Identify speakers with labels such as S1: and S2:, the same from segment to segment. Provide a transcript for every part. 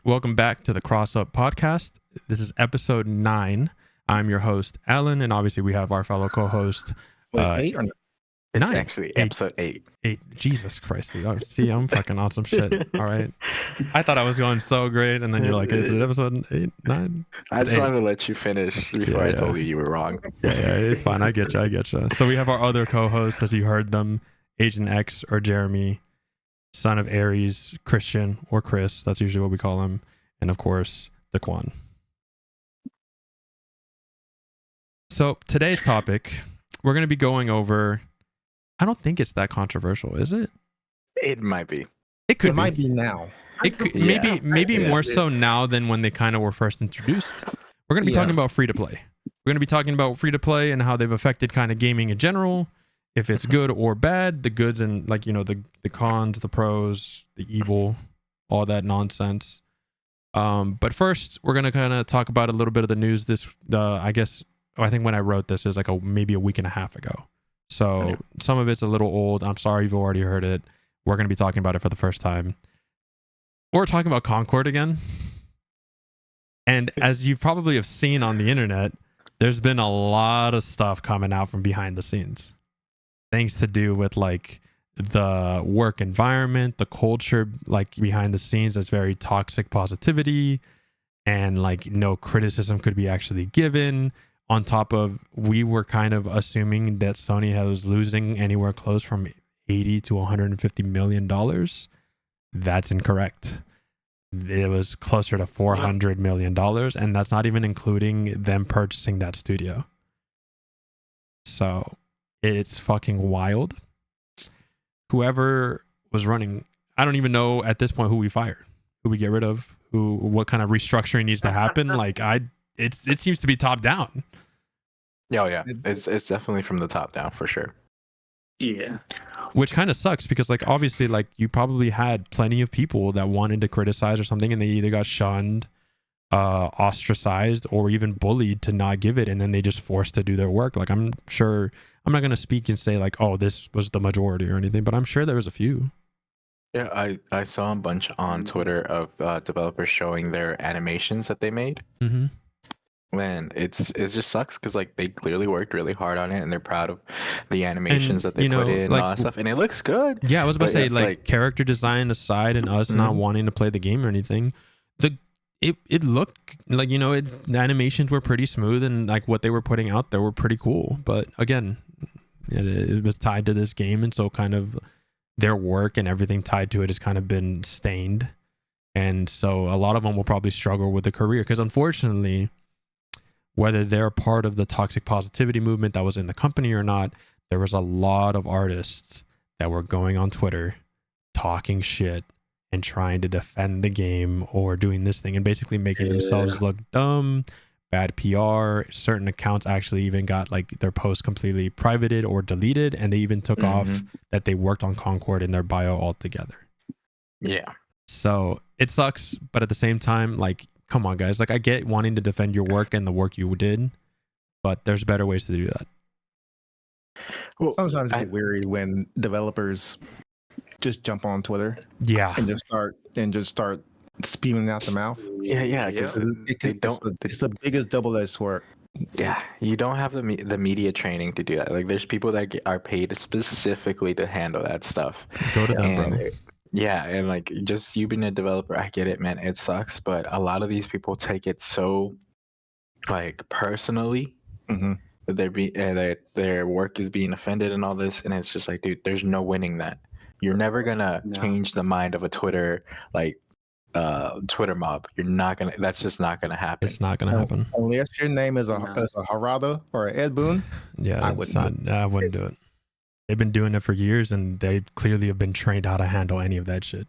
S1: Welcome back to the Cross Up Podcast. This is episode 9. I'm your host, Alan, and obviously we have our fellow co-host.
S2: Wait, 8 or 9?
S3: It's
S1: 9.
S3: actually episode 8.
S1: 8. Jesus Christ, dude. Oh, see, I'm fucking on some shit. All right. I thought I was going so great, and then you're like, is it episode 8, 9?
S3: I just wanted to let you finish before I told you were wrong.
S1: Yeah, it's fine. I get you. So we have our other co-hosts, as you heard them, Agent X or Jeremy, son of Aries, Christian or Chris. That's usually what we call him. And of course, Daquan. So today's topic, we're going to be going over, I don't think it's that controversial, is it?
S3: It might be.
S1: It
S2: might be now.
S1: It could, maybe more so now than when they kind of were first introduced. We're going to be talking about free-to-play. We're going to be talking about free-to-play and how they've affected kind of gaming in general, if it's good or bad, the goods and like, you know, the cons, the pros, the evil, all that nonsense. But first, we're going to kind of talk about a little bit of the news. I think when I wrote this, it was like maybe a week and a half ago. So some of it's a little old. I'm sorry you've already heard it. We're going to be talking about it for the first time. We're talking about Concord again. And as you probably have seen on the internet, there's been a lot of stuff coming out from behind the scenes. Things to do with like the work environment, the culture, like behind the scenes, that's very toxic positivity, and like no criticism could be actually given. On top of, we were kind of assuming that Sony was losing anywhere close from $80 to $150 million. That's incorrect. It was closer to $400 million, and that's not even including them purchasing that studio. So it's fucking wild. Whoever was running, I don't even know at this point who we fired, who we get rid of, what kind of restructuring needs to happen. Like it seems to be top down.
S3: Oh yeah, it's definitely from the top down for sure.
S4: Yeah,
S1: which kind of sucks because like obviously like you probably had plenty of people that wanted to criticize or something, and they either got shunned, ostracized, or even bullied to not give it, and then they just forced to do their work. Like I'm sure, I'm not going to speak and say like, oh, this was the majority or anything, but I'm sure there was a few.
S3: Yeah, I saw a bunch on Twitter of developers showing their animations that they made.
S1: Mm-hmm.
S3: Man, it just sucks because like they clearly worked really hard on it, and they're proud of the animations that they put in, like, and all that stuff, and it looks good.
S1: Yeah, I was about to say like character design aside, and us not wanting to play the game or anything, it looked like, you know, the animations were pretty smooth, and like what they were putting out there were pretty cool. But again, it was tied to this game, and so kind of their work and everything tied to it has kind of been stained, and so a lot of them will probably struggle with the career because unfortunately, whether they're part of the toxic positivity movement that was in the company or not, there was a lot of artists that were going on Twitter talking shit and trying to defend the game or doing this thing and basically making themselves look dumb, bad PR. Certain accounts actually even got like their posts completely privated or deleted, and they even took off that they worked on Concord in their bio altogether.
S3: Yeah.
S1: So it sucks, but at the same time, like, come on, guys. Like, I get wanting to defend your work and the work you did, but there's better ways to do that.
S2: Well, sometimes I get weary when developers just jump on Twitter, and just start spewing out the mouth.
S3: Yeah.
S2: It's the biggest double-edged sword.
S3: Yeah, you don't have the media training to do that. Like, there's people that are paid specifically to handle that stuff.
S1: Go to them, bro.
S3: Yeah, and like just you being a developer, I get it, man. It sucks, but a lot of these people take it so like personally that their work is being offended and all this, and it's just like, dude, there's no winning that. You're never gonna change the mind of a Twitter mob. You're not gonna. That's just not gonna happen.
S1: It's not gonna happen
S2: unless your name is a Harada or a Ed Boon.
S1: Yeah, I wouldn't do it. They've been doing it for years, and they clearly have been trained how to handle any of that shit.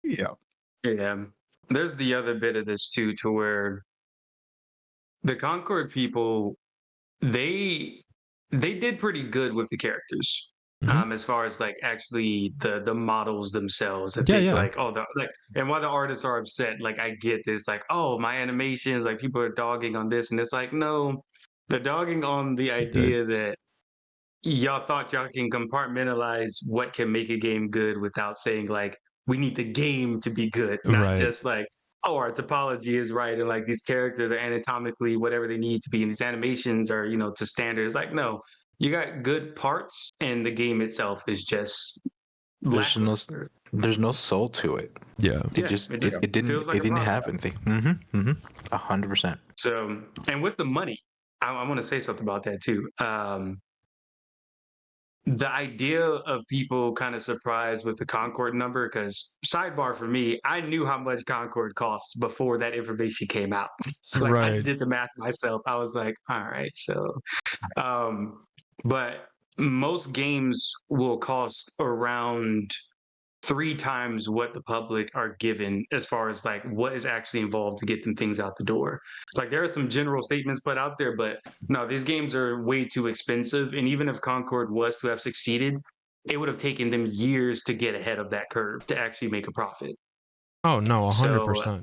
S2: Yeah.
S4: There's the other bit of this too, to where the Concord people, they did pretty good with the characters, as far as like actually the models themselves. I think like and while the artists are upset, like I get this, like, oh, my animations, like people are dogging on this, and it's like, no, they're dogging on the idea that y'all thought y'all can compartmentalize what can make a game good without saying like, we need the game to be good, not just like, oh, our topology is right, and like these characters are anatomically whatever they need to be, and these animations are, you know, to standards. Like, no, you got good parts, and the game itself is just
S3: There's no
S4: lackluster.
S3: there's no soul to it.
S1: Yeah.
S3: It didn't
S4: feels like a product.
S3: have anything. 100%.
S4: So, and with the money, I want to say something about that too. The idea of people kind of surprised with the Concord number, because sidebar for me, I knew how much Concord costs before that information came out. Like I
S1: Right.
S4: did the math myself. I was like, all right, so but most games will cost around 3 times what the public are given as far as like what is actually involved to get them things out the door. Like there are some general statements put out there, but no, these games are way too expensive. And even if Concord was to have succeeded, it would have taken them years to get ahead of that curve to actually make a profit.
S1: Oh no, 100%.
S4: So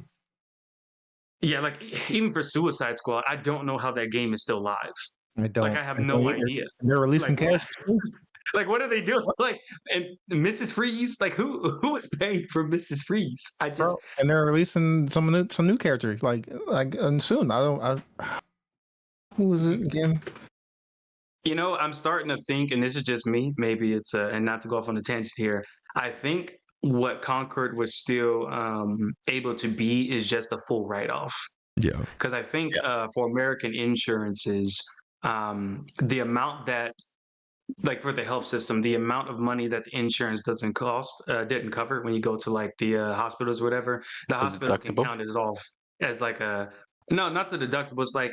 S4: yeah, like even for Suicide Squad, I don't know how that game is still live.
S2: I don't.
S4: Like I have no idea.
S2: They're releasing
S4: Like,
S2: characters too.
S4: like what are they doing? Like, and Mrs. Freeze, like who is paying for Mrs. Freeze? I just
S2: Bro, and they're releasing some new characters like soon. Who is it again?
S4: You know, I'm starting to think, and this is just me, maybe it's and not to go off on a tangent here. I think what Concord was still able to be is just a full write-off.
S1: Yeah.
S4: Because I think for American insurances, the amount that, like for the health system, the amount of money that the insurance didn't cover when you go to like the hospitals or whatever, the hospital can
S3: Deductible?
S4: count it off as like a no, not the deductible. It's like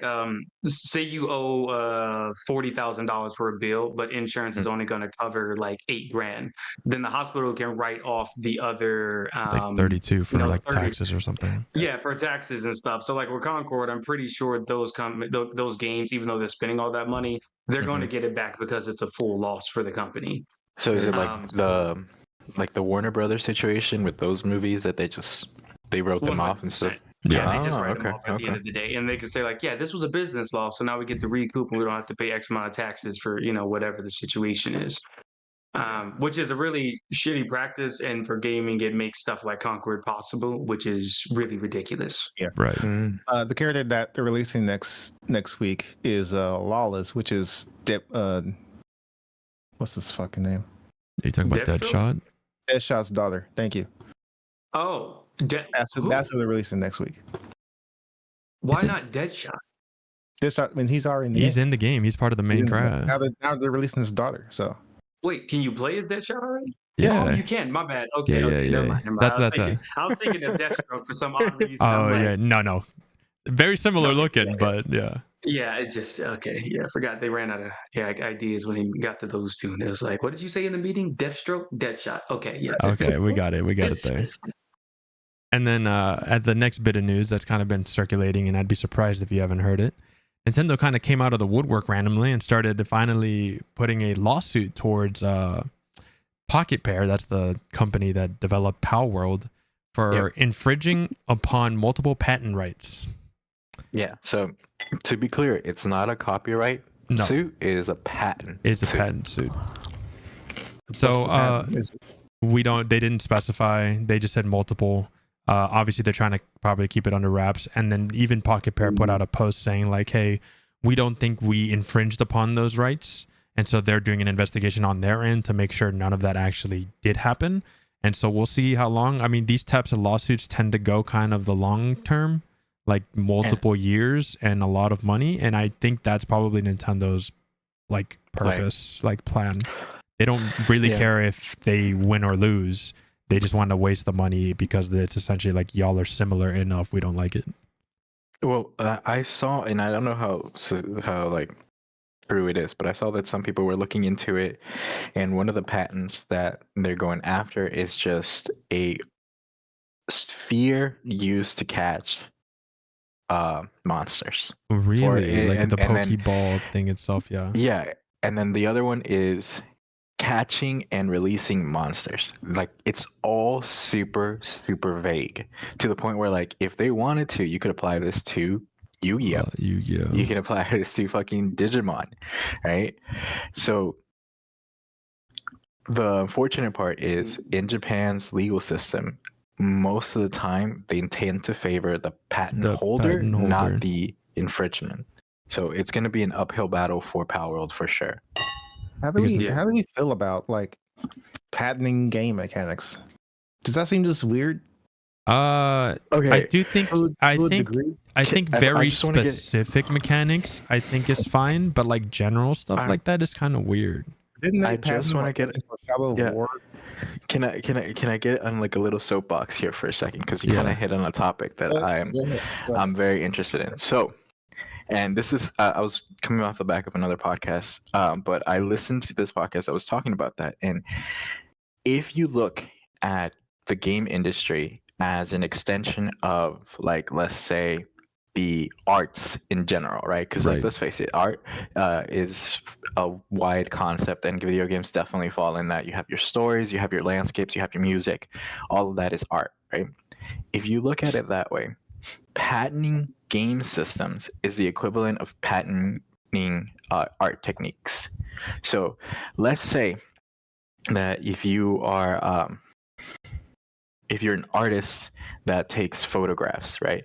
S4: say you owe $40,000 for a bill, but insurance is only going to cover like $8,000. Then the hospital can write off the other
S1: Like 32 for like
S4: 30.
S1: taxes or something.
S4: Yeah, for taxes and stuff. So like with Concord, I'm pretty sure those games, even though they're spending all that money, they're going to get it back because it's a full loss for the company.
S3: So is it like the Warner Brothers situation with those movies that they wrote them off and stuff?
S4: Yeah, they just write them off at the end of the day, and they can say like, yeah, this was a business loss, so now we get to recoup, and we don't have to pay X amount of taxes for whatever the situation is. Which is a really shitty practice, and for gaming, it makes stuff like Concord possible, which is really ridiculous.
S2: Yeah,
S1: right.
S2: The character that they're releasing next week is Lawless, which is what's his fucking name?
S1: Are you talking about Deadshot?
S2: Deadshot's daughter. Thank you.
S4: Oh,
S2: that's who they're releasing next week.
S4: Why not Deadshot?
S2: Deadshot, I mean, he's already
S1: in the game. He's part of the main cast.
S2: Now they're releasing his daughter. So
S4: wait, can you play as Deadshot already?
S1: Yeah,
S4: oh, you can. My bad. Okay,
S1: yeah.
S4: Never mind. I was thinking of Deathstroke for some odd reason.
S1: Oh yeah, no, very similar looking, but yeah.
S4: Yeah, it's just okay. Yeah, I forgot they ran out of ideas when he got to those two, and it was like, what did you say in the meeting? Deathstroke, Deadshot. Okay, yeah.
S1: Okay, we got it. We got it there. And then at the next bit of news that's kind of been circulating, and I'd be surprised if you haven't heard it. Nintendo kind of came out of the woodwork randomly and started finally putting a lawsuit towards Pocket Pair, that's the company that developed Power World, for infringing upon multiple patent rights.
S3: Yeah, so to be clear, it's not a copyright suit, it is a patent.
S1: It's a patent suit. So they didn't specify, they just said multiple. Obviously they're trying to probably keep it under wraps, and then even Pocket Pair put out a post saying like, hey, we don't think we infringed upon those rights, and so they're doing an investigation on their end to make sure none of that actually did happen. And so we'll see how long. I mean, these types of lawsuits tend to go kind of the long term, like multiple years and a lot of money, and I think that's probably Nintendo's like purpose, like plan. They don't really care if they win or lose. They just want to waste the money because it's essentially like, y'all are similar enough, we don't like it.
S3: Well, I saw, and I don't know how like true it is, but I saw that some people were looking into it, and one of the patents that they're going after is just a sphere used to catch monsters.
S1: Really? Like the Pokeball thing itself, yeah.
S3: Yeah, and then the other one is catching and releasing monsters. Like, it's all super vague, to the point where like if they wanted to, you could apply this to Yu-Gi-Oh. You can apply this to fucking Digimon, right? So the unfortunate part is, in Japan's legal system, most of the time they tend to favor the patent holder, not the infringement. So it's going to be an uphill battle for Palworld for sure.
S2: How do we feel about like patenting game mechanics? Does that seem just weird?
S1: Okay. I do think I think very specific mechanics I think is fine, but like general stuff like that is kind of weird.
S2: Didn't they
S3: I just want to get
S2: War?
S3: Can I get on like a little soapbox here for a second, because you kind of hit on a topic that I'm very interested in. So, and this is I was coming off the back of another podcast, but I listened to this podcast that was talking about that. And if you look at the game industry as an extension of, like, let's say, the arts in general, right? Because like, let's face it, art is a wide concept, and video games definitely fall in that. You have your stories, you have your landscapes, you have your music. All of that is art, right? If you look at it that way, patenting game systems is the equivalent of patenting art techniques. So let's say that if you're an artist that takes photographs, right,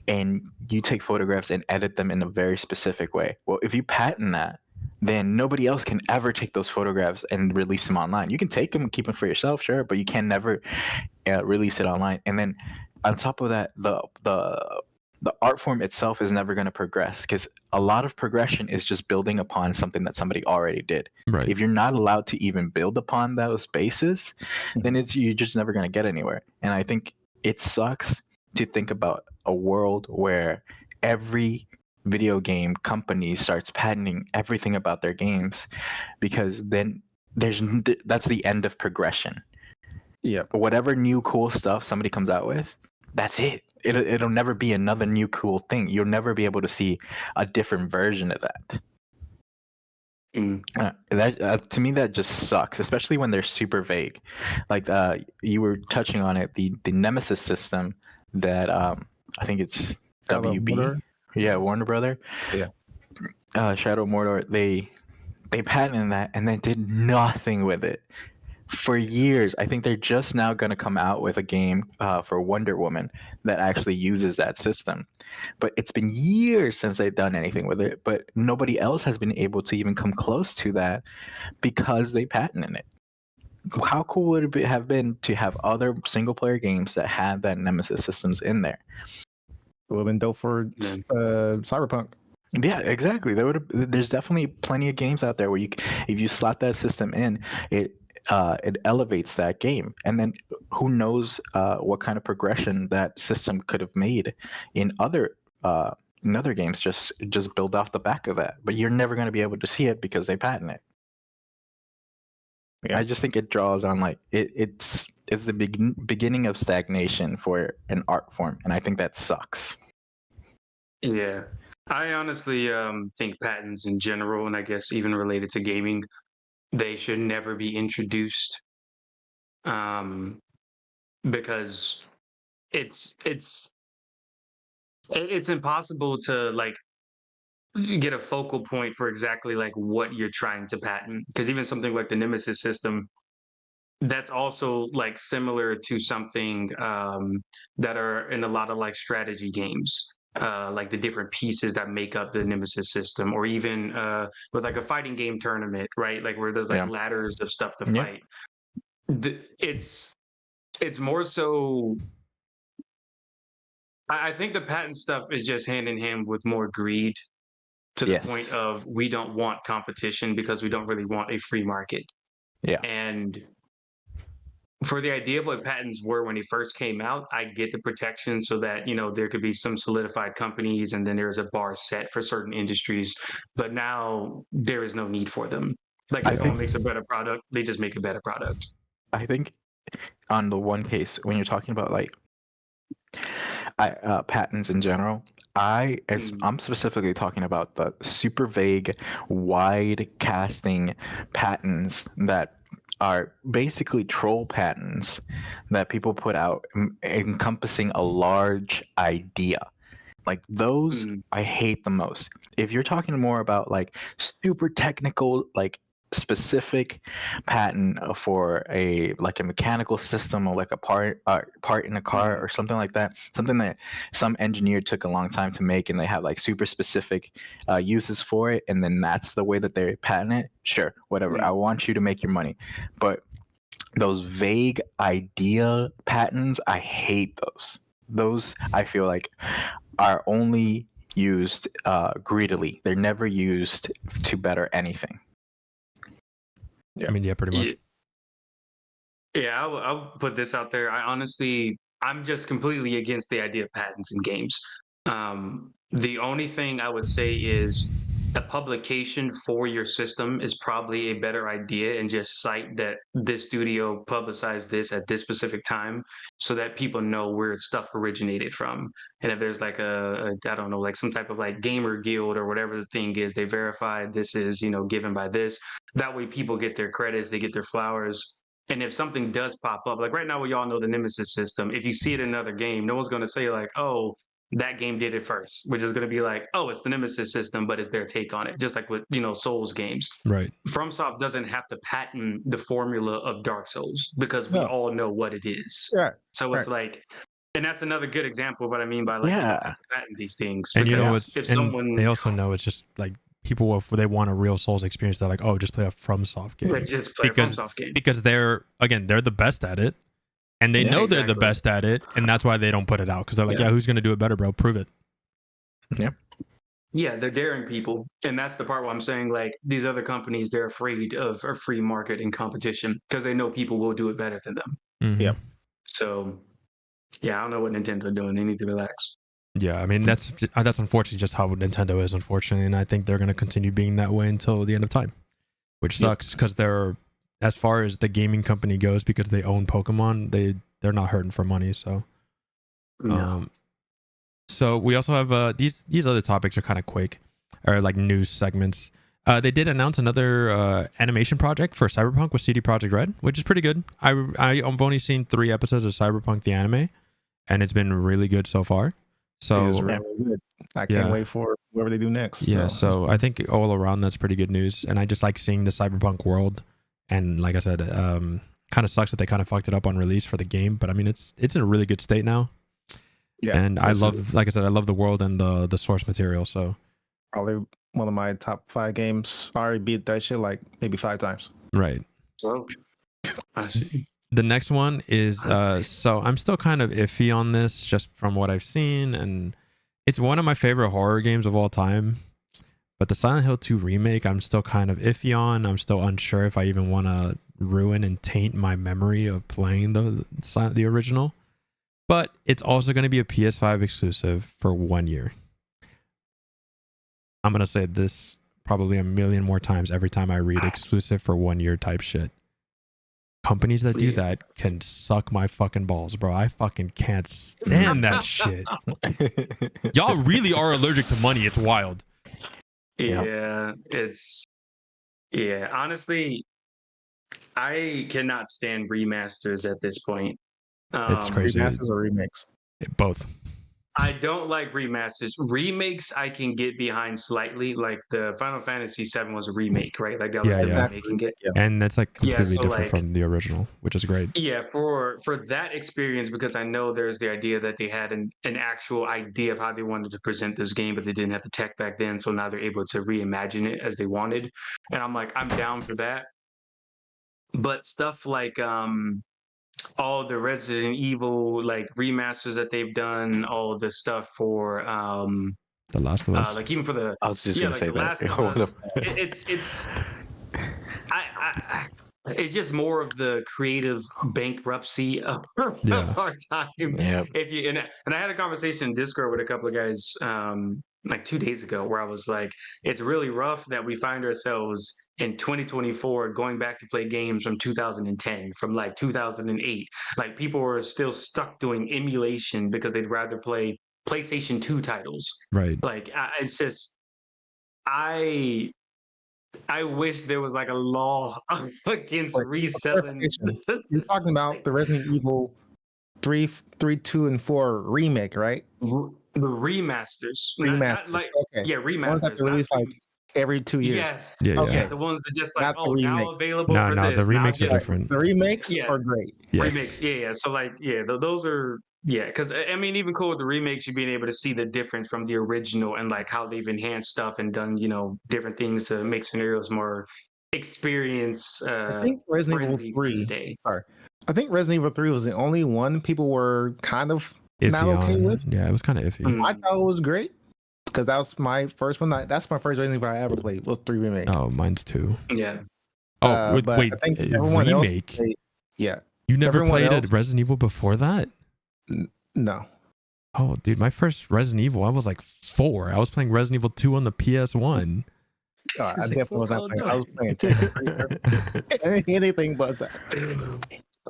S3: and you take photographs and edit them in a very specific way, well, if you patent that, then nobody else can ever take those photographs and release them online. You can take them and keep them for yourself, sure, but you can never release it online. And then on top of that, the art form itself is never going to progress, because a lot of progression is just building upon something that somebody already did.
S1: Right.
S3: If you're not allowed to even build upon those bases, then you're just never going to get anywhere. And I think it sucks to think about a world where every video game company starts patenting everything about their games, because then that's the end of progression.
S2: Yeah.
S3: Whatever new cool stuff somebody comes out with, that's it. It'll never be another new cool thing. You'll never be able to see a different version of that. That to me, that just sucks, especially when they're super vague. Like you were touching on it, the Nemesis system that I think it's WB, Warner Brother, Shadow Mordor. They patented that and then did nothing with it for years. I think they're just now going to come out with a game for Wonder Woman that actually uses that system. But it's been years since they've done anything with it. But nobody else has been able to even come close to that because they patented it. How cool would it have been to have other single-player games that had that Nemesis systems in there?
S2: It would have been dope for Cyberpunk.
S3: Yeah, exactly. There's definitely plenty of games out there where if you slot that system in, it elevates that game. And then who knows what kind of progression that system could have made in other games, just build off the back of that. But you're never going to be able to see it because they patent it. Yeah. I just think it draws on, like, it's the beginning of stagnation for an art form, and I think that sucks.
S4: Yeah. I honestly think patents in general, and I guess even related to gaming, they should never be introduced, because it's impossible to, like, get a focal point for exactly like what you're trying to patent, because even something like the Nemesis system, that's also like similar to something that are in a lot of like strategy games, like the different pieces that make up the Nemesis system, or even with like a fighting game tournament, right? Like where there's like ladders of stuff to fight. It's more so. I think the patent stuff is just hand in hand with more greed, to the point of we don't want competition because we don't really want a free market.
S3: Yeah.
S4: And for the idea of what patents were when they first came out, I get the protection so that, there could be some solidified companies and then there's a bar set for certain industries. But now there is no need for them. Like if someone makes a better product, they just make a better product.
S3: I think on the one case, when you're talking about like patents in general, I'm specifically talking about the super vague, wide casting patents that are basically troll patents that people put out, encompassing a large idea. Like those, I hate the most. If you're talking more about like super technical, like specific patent for a mechanical system or like a part in a car or something like that, something that some engineer took a long time to make, and they have like super specific uses for it, and then that's the way that they patent it. Sure, whatever. I want you to make your money, but those vague idea patents, I hate those. Those I feel like are only used greedily. They're never used to better anything.
S1: Yeah. I mean, yeah, pretty much.
S4: Yeah, I'll put this out there. I'm just completely against the idea of patents in games. The only thing I would say is a publication for your system is probably a better idea, and just cite that this studio publicized this at this specific time so that people know where stuff originated from. And if there's like I don't know, like some type of like gamer guild or whatever the thing is, they verified this is, given by this. That way people get their credits, they get their flowers. And if something does pop up, like right now, we all know the Nemesis system. If you see it in another game, no one's going to say like, "Oh, that game did it first," which is going to be like, "Oh, it's the Nemesis system, but it's their take on it." Just like with Souls games,
S1: right?
S4: FromSoft doesn't have to patent the formula of Dark Souls because we all know what it is.
S2: Yeah.
S4: So it's like, and that's another good example of what I mean by like, patent these things.
S1: And they also know it's just like people, if they want a real Souls experience, they're like, oh, just play a FromSoft game.
S4: Right, just play a FromSoft game.
S1: Because they're the best at it, and they know they're the best at it, and that's why they don't put it out, because they're like, who's going to do it better, bro? Prove it.
S4: Yeah, they're daring people. And that's the part where I'm saying, like, these other companies, they're afraid of a free market and competition because they know people will do it better than them.
S1: Mm-hmm.
S2: Yeah.
S4: So, yeah, I don't know what Nintendo are doing. They need to relax.
S1: Yeah, I mean, that's unfortunately just how Nintendo is, unfortunately. And I think they're going to continue being that way until the end of time, which sucks because they're, as far as the gaming company goes, because they own Pokemon, they're not hurting for money. So, so we also have these other topics are kind of quick, or like news segments. They did announce another animation project for Cyberpunk with CD Projekt Red, which is pretty good. I've only seen 3 episodes of Cyberpunk the anime, and it's been really good so far. So
S2: it is really good. I can't wait for whatever they do next.
S1: Yeah, so I think all around that's pretty good news, and I just like seeing the Cyberpunk world. And like I said, kind of sucks that they kind of fucked it up on release for the game, but I mean it's in a really good state now. Yeah, and I love, like I said, I love the world and the source material. So
S2: probably one of my top 5 games. I already beat that shit like maybe 5 times.
S1: Right.
S4: Oh, I see.
S1: The next one is so I'm still kind of iffy on this just from what I've seen, and it's one of my favorite horror games of all time. But the Silent Hill 2 remake, I'm still kind of iffy on. I'm still unsure if I even want to ruin and taint my memory of playing the original. But it's also going to be a PS5 exclusive for 1 year. I'm going to say this probably a million more times every time I read exclusive for 1 year type shit. Companies that do that can suck my fucking balls, bro. I fucking can't stand that shit. Y'all really are allergic to money. It's wild.
S4: Yeah, honestly, I cannot stand remasters at this point.
S1: It's crazy.
S2: Remasters or remakes?
S1: Both.
S4: I don't like remasters. Remakes I can get behind slightly. Like the Final Fantasy VII was a remake, right? Like that was remaking it.
S1: Yeah. And that's like completely different from the original, which is great.
S4: Yeah, for that experience, because I know there's the idea that they had an actual idea of how they wanted to present this game, but they didn't have the tech back then, so now they're able to reimagine it as they wanted. And I'm like, I'm down for that. But stuff like all the Resident Evil like remasters that they've done, all the stuff for
S1: The Last of Us,
S4: like even for the
S3: I was just gonna say
S4: the
S3: that.
S4: Last of Us, it's it's just more of the creative bankruptcy of our time.
S3: Yeah.
S4: If you and I had a conversation in Discord with a couple of guys like 2 days ago where I was like, it's really rough that we find ourselves in 2024 going back to play games from 2010, from like 2008. Like people are still stuck doing emulation because they'd rather play PlayStation 2 titles.
S1: Right.
S4: Like it's just I wish there was like a law against reselling.
S2: You're talking about the Resident Evil 3, 2, and 4 remake, right?
S4: The remasters.
S2: Remasters.
S4: Not like,
S2: okay.
S4: Yeah, remasters.
S2: Ones that they released like every 2 years.
S4: Yes.
S1: Yeah,
S2: Okay.
S4: Yeah, the ones that just like,
S2: Not the
S4: oh, now
S2: remake.
S4: available
S1: No,
S4: for
S1: no,
S4: this.
S1: the
S4: Now
S1: remakes are
S4: just
S1: different.
S2: The remakes
S4: Yeah.
S2: are great.
S1: Yes.
S4: remakes. Yeah. So like, yeah, those are because I mean, even cool with the remakes, you being able to see the difference from the original and like how they've enhanced stuff and done different things to make scenarios more experience
S2: I think Resident Evil
S4: friendly for
S2: 3.
S4: today.
S2: Sorry, I think Resident Evil 3 was the only one people were kind of not
S1: Iffy
S2: okay
S1: on.
S2: with.
S1: Yeah, it was kind of iffy.
S4: Mm.
S2: I thought it was great because that was my first one. That's my first Resident Evil I ever played. Was 3 remake.
S1: Oh, mine's 2.
S4: Yeah.
S1: Oh,
S2: but
S1: wait,
S2: I think everyone
S1: remake?
S2: else played, yeah.
S1: You never
S2: everyone
S1: played
S2: else-
S1: a Resident Evil before that?
S2: No.
S1: Oh, dude, my first Resident Evil, I was like 4. I was playing Resident Evil 2 on the PS1.
S2: I definitely was not playing. I was playing Tekken. Anything but that.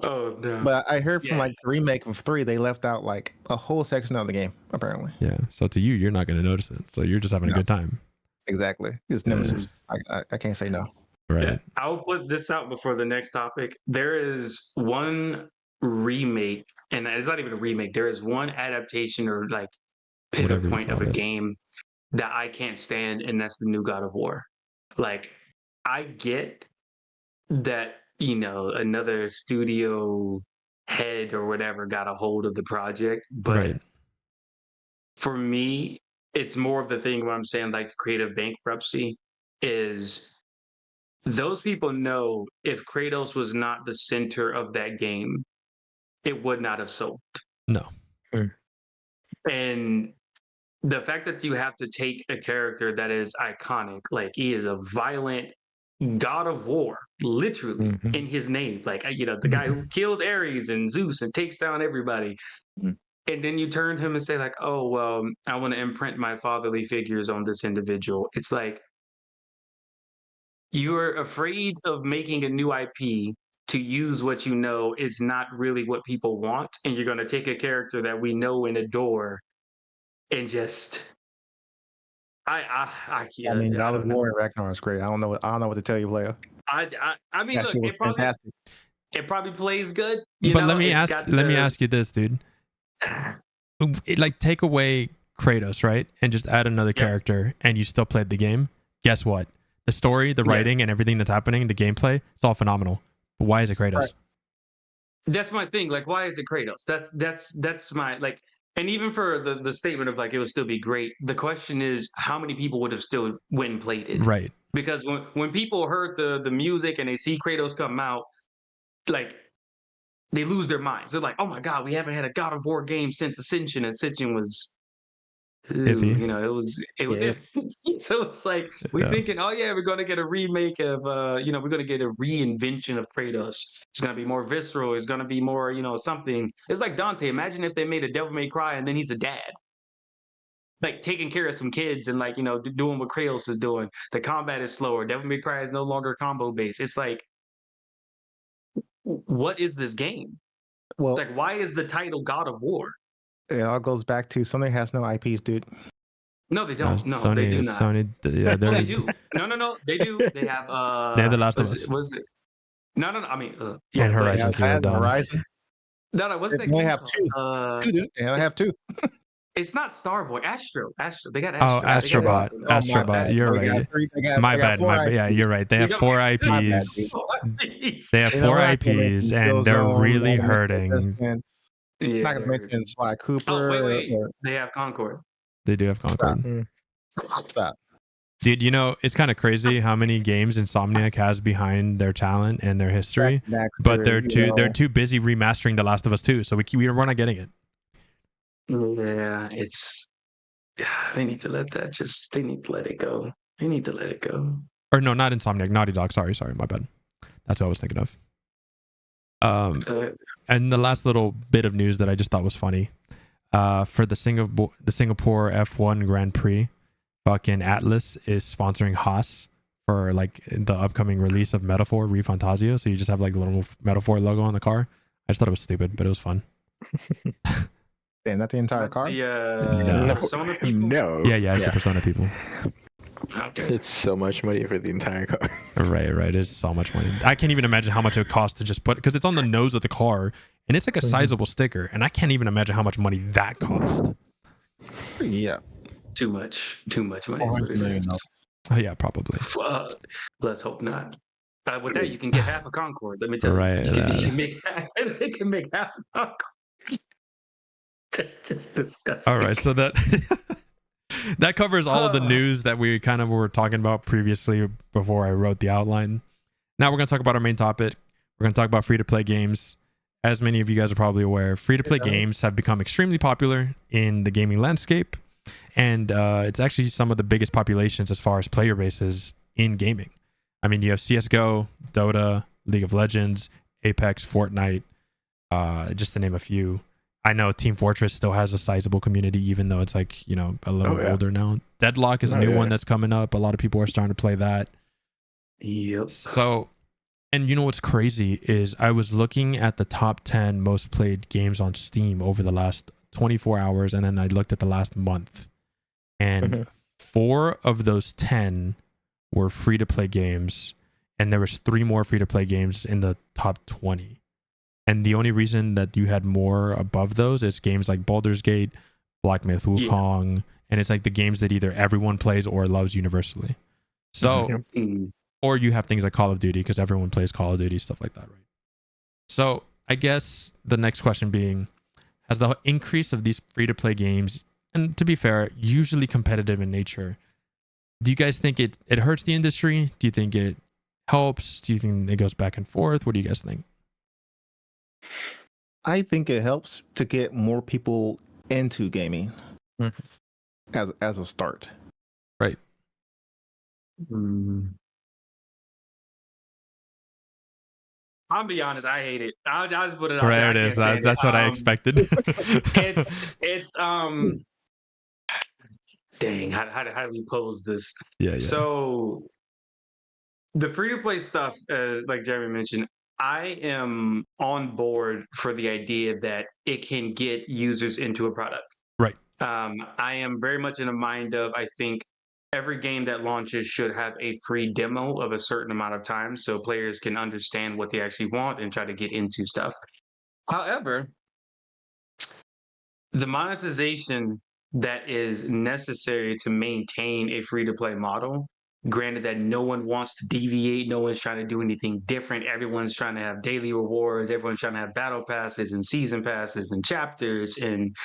S4: Oh no.
S2: But I heard from like the remake of 3, they left out like a whole section of the game, apparently.
S1: Yeah. So to you, you're not going to notice it. So you're just having a good time.
S2: Exactly. It's Nemesis. I can't say no.
S1: Right.
S4: Yeah. I'll put this out before the next topic. There is one remake, and it's not even a remake. There is one adaptation or like pivot
S1: Whatever you
S4: point of
S1: call
S4: a
S1: it.
S4: game that I can't stand, and that's the new God of War. Like, I get that, another studio head or whatever got a hold of the project, but
S1: Right.
S4: for me, it's more of the thing where I'm saying like the creative bankruptcy is those people know if Kratos was not the center of that game, it would not have sold.
S1: No.
S4: And the fact that you have to take a character that is iconic, like he is a violent god of war, literally in his name, like the guy who kills Ares and Zeus and takes down everybody. And then you turn him and say like, oh, well, I want to imprint my fatherly figures on this individual. It's like, you're afraid of making a new IP to use what you know is not really what people want. And you're going to take a character that we know and adore and just, I can't.
S2: I mean, God of War and Ragnarok is great. I don't know what to tell you, player.
S4: I mean,
S2: that
S4: look,
S2: shit was fantastic.
S4: It probably plays good.
S1: But let me ask you this, dude. Like, take away Kratos, right? And just add another character and you still played the game. Guess what? The story, the writing, and everything that's happening, the gameplay, it's all phenomenal. But why is it Kratos?
S4: Right. That's my thing. Like, why is it Kratos? That's my like. And even for the statement of like it would still be great, the question is how many people would have still went and played it?
S1: Right.
S4: Because when people heard the music and they see Kratos come out, like they lose their minds. They're like, oh my God, we haven't had a God of War game since Ascension. Ascension was
S1: iffy.
S4: It was iffy. So it's like we're thinking, oh yeah, we're gonna get a remake of we're gonna get a reinvention of Kratos. It's gonna be more visceral, it's gonna be more, something. It's like Dante. Imagine if they made a Devil May Cry and then he's a dad. Like taking care of some kids and like, doing what Kratos is doing. The combat is slower. Devil May Cry is no longer combo based. It's like, what is this game?
S2: Well,
S4: like, why is the title God of War?
S2: It all goes back to Sony has no IPs, dude.
S4: No, they don't. No,
S1: Sony,
S4: they do not.
S1: Sony, yeah,
S4: they do. No, they do. They have.
S1: They have The Last of Us.
S4: Was it? No. I mean,
S1: and Horizon Zero Dawn.
S2: Horizon.
S4: No. What's that?
S2: They have two. Two, dude. They have two.
S4: It's not Starboy. Astro. They got
S1: Astro.
S4: Astrobot.
S1: Astrobot. You're right. My bad. Yeah, you're right. They have 4 IPs. They have 4 IPs, and they're really hurting.
S2: Yeah, not gonna mention Sly Cooper.
S4: Oh, wait. They have Concord.
S1: They do have Concord.
S2: Stop.
S1: Dude, it's kind of crazy how many games Insomniac has behind their talent and their history, but they're too busy remastering The Last of Us 2, so we're not getting it.
S4: Yeah, they need to let it go. They need to let it go.
S1: Or no, not Insomniac, Naughty Dog. Sorry, my bad. That's what I was thinking of. And the last little bit of news that I just thought was funny, for the Singapore F1 Grand Prix, fucking Atlas is sponsoring Haas for like the upcoming release of Metaphor ReFantazio. So you just have like the little Metaphor logo on the car. I just thought it was stupid, but it was fun.
S2: Damn, not the entire car?
S4: The Persona people?
S3: No.
S1: Yeah, it's the Persona people.
S4: Okay.
S3: It's so much money for the entire car.
S1: Right. It's so much money. I can't even imagine how much it would cost to just put, because it's on the nose of the car and it's like a sizable sticker, and I can't even imagine how much money that cost.
S2: Yeah.
S4: Too much money.
S1: Oh yeah, probably.
S4: Let's hope not. With that, you can get half a Concord. Let me tell you, you can make half a Concord. That's just disgusting.
S1: All right, so that that covers all of the news that we kind of were talking about previously before I wrote the outline. Now we're going to talk about our main topic. We're going to talk about free-to-play games. As many of you guys are probably aware, free-to-play games have become extremely popular in the gaming landscape, and it's actually some of the biggest populations as far as player bases in gaming. I mean, you have CSGO, Dota, League of Legends, Apex, Fortnite, just to name a few. I know Team Fortress still has a sizable community, even though it's like, you know, a little older now. Deadlock is a new one that's coming up. A lot of people are starting to play that.
S4: Yep.
S1: So, and you know what's crazy is I was looking at the top 10 most played games on Steam over the last 24 hours, and then I looked at the last month. And 4 of those 10 were free-to-play games, and there was 3 more free-to-play games in the top 20. And the only reason that you had more above those is games like Baldur's Gate, Black Myth Wukong, and it's like the games that either everyone plays or loves universally. So, or you have things like Call of Duty because everyone plays Call of Duty, stuff like that, right? So I guess the next question being, has the increase of these free-to-play games, and to be fair, usually competitive in nature, do you guys think it hurts the industry? Do you think it helps? Do you think it goes back and forth? What do you guys think?
S2: I think it helps to get more people into gaming as a start.
S1: Right.
S4: I'll be honest, I hate it. I'll just put it out
S1: right,
S4: there.
S1: It is. That's what I expected.
S4: it's dang, how do we pose this?
S1: Yeah.
S4: So the free-to-play stuff, like Jeremy mentioned, I am on board for the idea that it can get users into a product.
S1: Right.
S4: I am very much in a mind of, I think every game that launches should have a free demo of a certain amount of time so players can understand what they actually want and try to get into stuff. However, the monetization that is necessary to maintain a free-to-play model, granted that no one wants to deviate, no one's trying to do anything different, everyone's trying to have daily rewards, everyone's trying to have battle passes and season passes and chapters and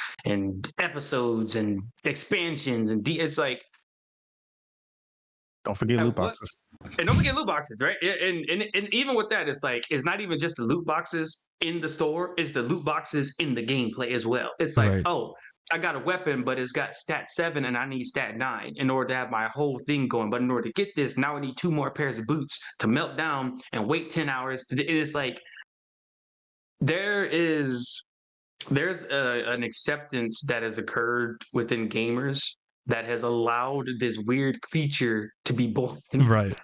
S4: episodes and expansions and it's like,
S2: don't forget loot boxes.
S4: And don't forget loot boxes, right? And even with that, it's like, it's not even just the loot boxes in the store, it's the loot boxes in the gameplay as well. It's like, oh, I got a weapon, but it's got stat 7 and I need stat 9 in order to have my whole thing going. But in order to get this, now I need 2 more pairs of boots to melt down and wait 10 hours. It's like, there's an acceptance that has occurred within gamers that has allowed this weird feature to be born.
S1: Right.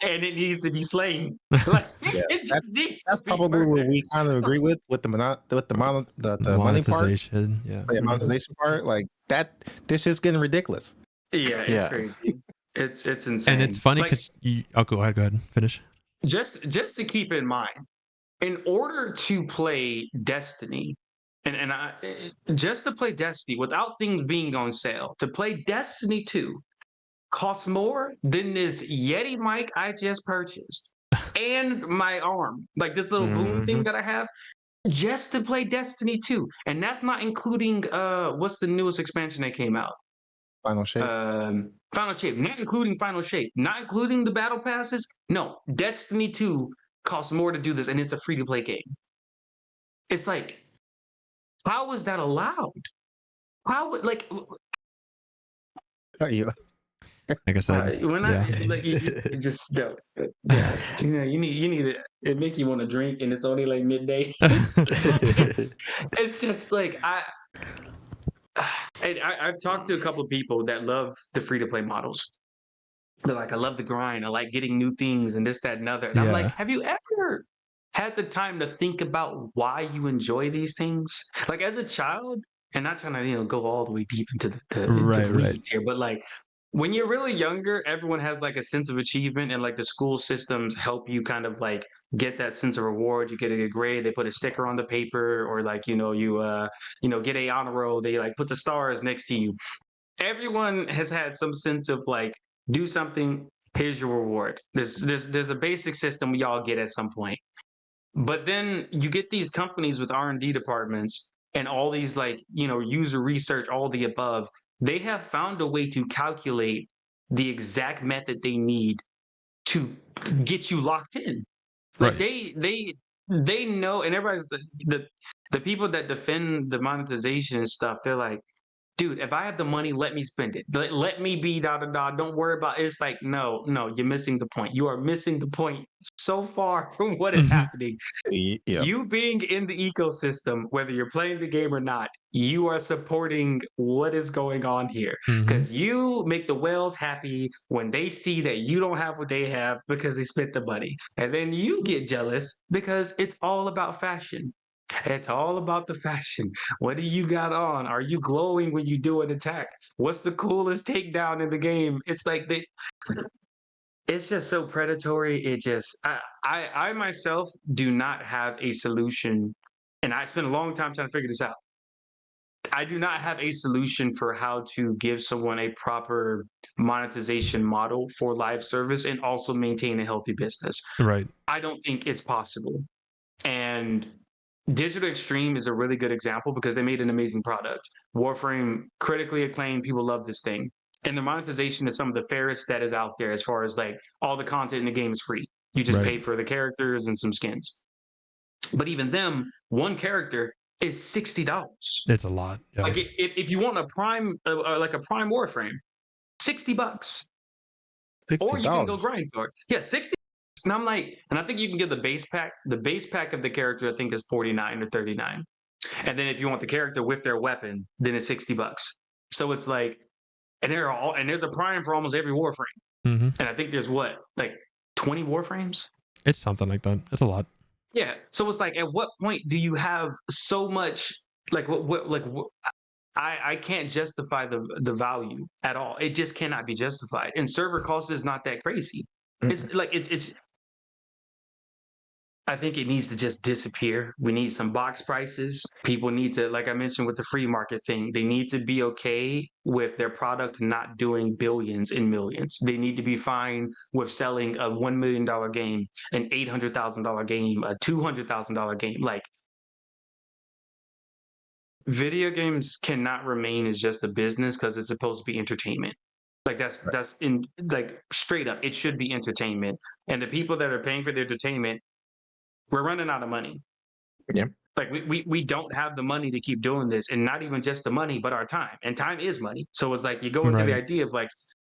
S4: And it needs to be slain. Like,
S2: that's probably what we kind of agree with the
S1: monetization.
S2: Money part. Monetization part. Like that, this is getting ridiculous.
S4: Yeah, it's crazy. It's insane.
S1: And it's funny because go ahead, finish.
S4: Just to keep in mind, in order to play Destiny, and just to play Destiny without things being on sale, to play Destiny 2 costs more than this Yeti mic I just purchased and my arm, like this little boom thing that I have, just to play Destiny 2. And that's not including what's the newest expansion that came out?
S2: Final Shape.
S4: Final Shape, not including Final Shape, not including the battle passes. No, Destiny 2 costs more to do this, and it's a free-to-play game. It's like, how is that allowed? How, like
S2: you?
S1: Like I said,
S4: you just don't. Yeah, you need it make you want to drink, and it's only like midday. It's just like I've talked to a couple of people that love the free to play models. They're like, I love the grind. I like getting new things and this, that, and other. And I'm like, have you ever had the time to think about why you enjoy these things? Like as a child, and not trying to go all the way deep into the weeds here, but like when you're really younger, everyone has like a sense of achievement, and like the school systems help you kind of like get that sense of reward. You get a good grade, they put a sticker on the paper, or like you get a honor roll, they like put the stars next to you. Everyone has had some sense of like do something, here's your reward. There's a basic system we all get at some point. But then you get these companies with R&D departments and all these like, user research, all the above. They have found a way to calculate the exact method they need to get you locked in. Like
S1: Right.
S4: they know, and everybody's the people that defend the monetization and stuff, they're like, dude, if I have the money, let me spend it. Let me be da da da. Don't worry about it. It's like, no, you're missing the point. You are missing the point so far from what is happening. You being in the ecosystem, whether you're playing the game or not, you are supporting what is going on here. Because you make the whales happy when they see that you don't have what they have because they spent the money. And then you get jealous because it's all about fashion. It's all about the fashion. What do you got on? Are you glowing when you do an attack? What's the coolest takedown in the game? It's like it's just so predatory. I myself do not have a solution, and I spent a long time trying to figure this out. I do not have a solution for how to give someone a proper monetization model for live service and also maintain a healthy business.
S1: Right.
S4: I don't think it's possible. And Digital Extreme is a really good example because they made an amazing product. Warframe, critically acclaimed, people love this thing. And the monetization is some of the fairest that is out there as far as like all the content in the game is free. You just pay for the characters and some skins. But even them, one character is $60.
S1: It's a lot.
S4: Yeah. Like if you want a prime, like a prime Warframe, $60. $60. Or you can go grind for it. Yeah, 60. And I'm like, and I think you can get the base pack. The base pack of the character, I think, is 49 or 39. And then if you want the character with their weapon, then it's $60. So it's like, and there's a prime for almost every Warframe. And I think there's what, like 20 Warframes?
S1: It's something like that. It's a lot.
S4: Yeah. So it's like, at what point do you have so much? Like I can't justify the value at all. It just cannot be justified. And server cost is not that crazy. It's like it's. I think it needs to just disappear. We need some box prices. People need to, like I mentioned with the free market thing, they need to be okay with their product not doing billions and millions. They need to be fine with selling a $1 million game, an $800,000 game, a $200,000 game. Like, video games cannot remain as just a business because it's supposed to be entertainment. Like that's in like straight up, it should be entertainment. And the people that are paying for the entertainment, we're running out of money.
S3: Yeah.
S4: Like we don't have the money to keep doing this, and not even just the money, but our time. And time is money. So it's like you go into the idea of like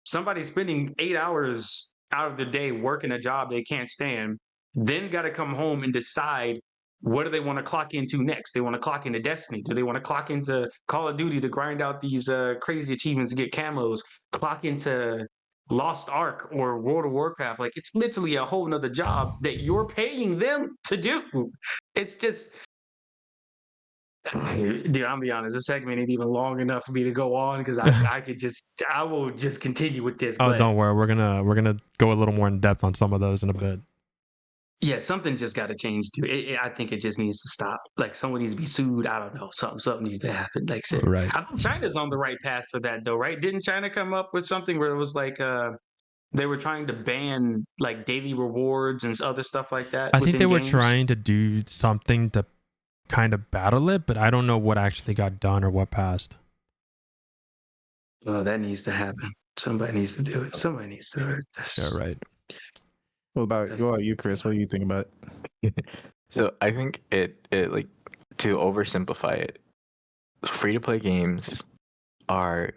S4: somebody spending 8 hours out of the day working a job they can't stand, then got to come home and decide what do they want to clock into next. They want to clock into Destiny. Do they want to clock into Call of Duty to grind out these crazy achievements to get camos? Clock into Lost Ark or World of Warcraft? Like, it's literally a whole nother job that you're paying them to do. It's just, dude, I'll be honest, this segment ain't even long enough for me to go on because I will just continue with this.
S1: Oh, don't worry, we're gonna go a little more in depth on some of those in a bit.
S4: Yeah, something just got to change, dude. I think it just needs to stop. Like, someone needs to be sued. I don't know. Something needs to happen. Like, shit.
S1: Right.
S4: I think China's on the right path for that, though, right? Didn't China come up with something where it was like they were trying to ban like daily rewards and other stuff like that?
S1: I think they were trying to do something to kind of battle it, but I don't know what actually got done or what passed.
S4: Well, that needs to happen. Somebody needs to do it. Somebody needs to do it.
S1: Yeah, right.
S2: What about you, Chris? What do you think about
S3: it? So I think it like, to oversimplify it, free to play games are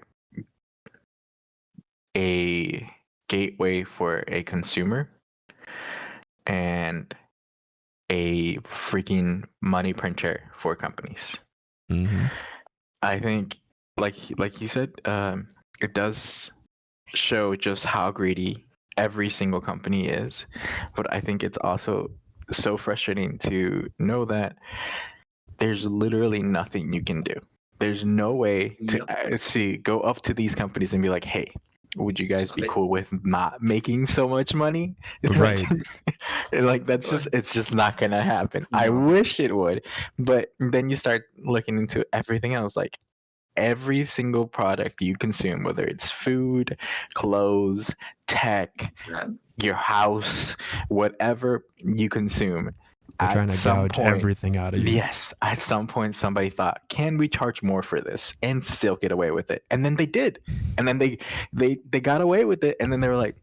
S3: a gateway for a consumer and a freaking money printer for companies. I think, like you said, it does show just how greedy every single company is, but I think it's also so frustrating to know that there's literally nothing you can do. There's no way to go up to these companies and be like, hey, would you guys be cool with not making so much money?
S1: Right.
S3: Like, that's just, it's just not gonna happen. I wish it would, but then you start looking into everything else, like every single product you consume, whether it's food, clothes, tech, your house, whatever you consume.
S1: They're trying to gouge everything out of you.
S3: Yes, at some point somebody thought, can we charge more for this and still get away with it? And then they did. And then they got away with it, and then they were like,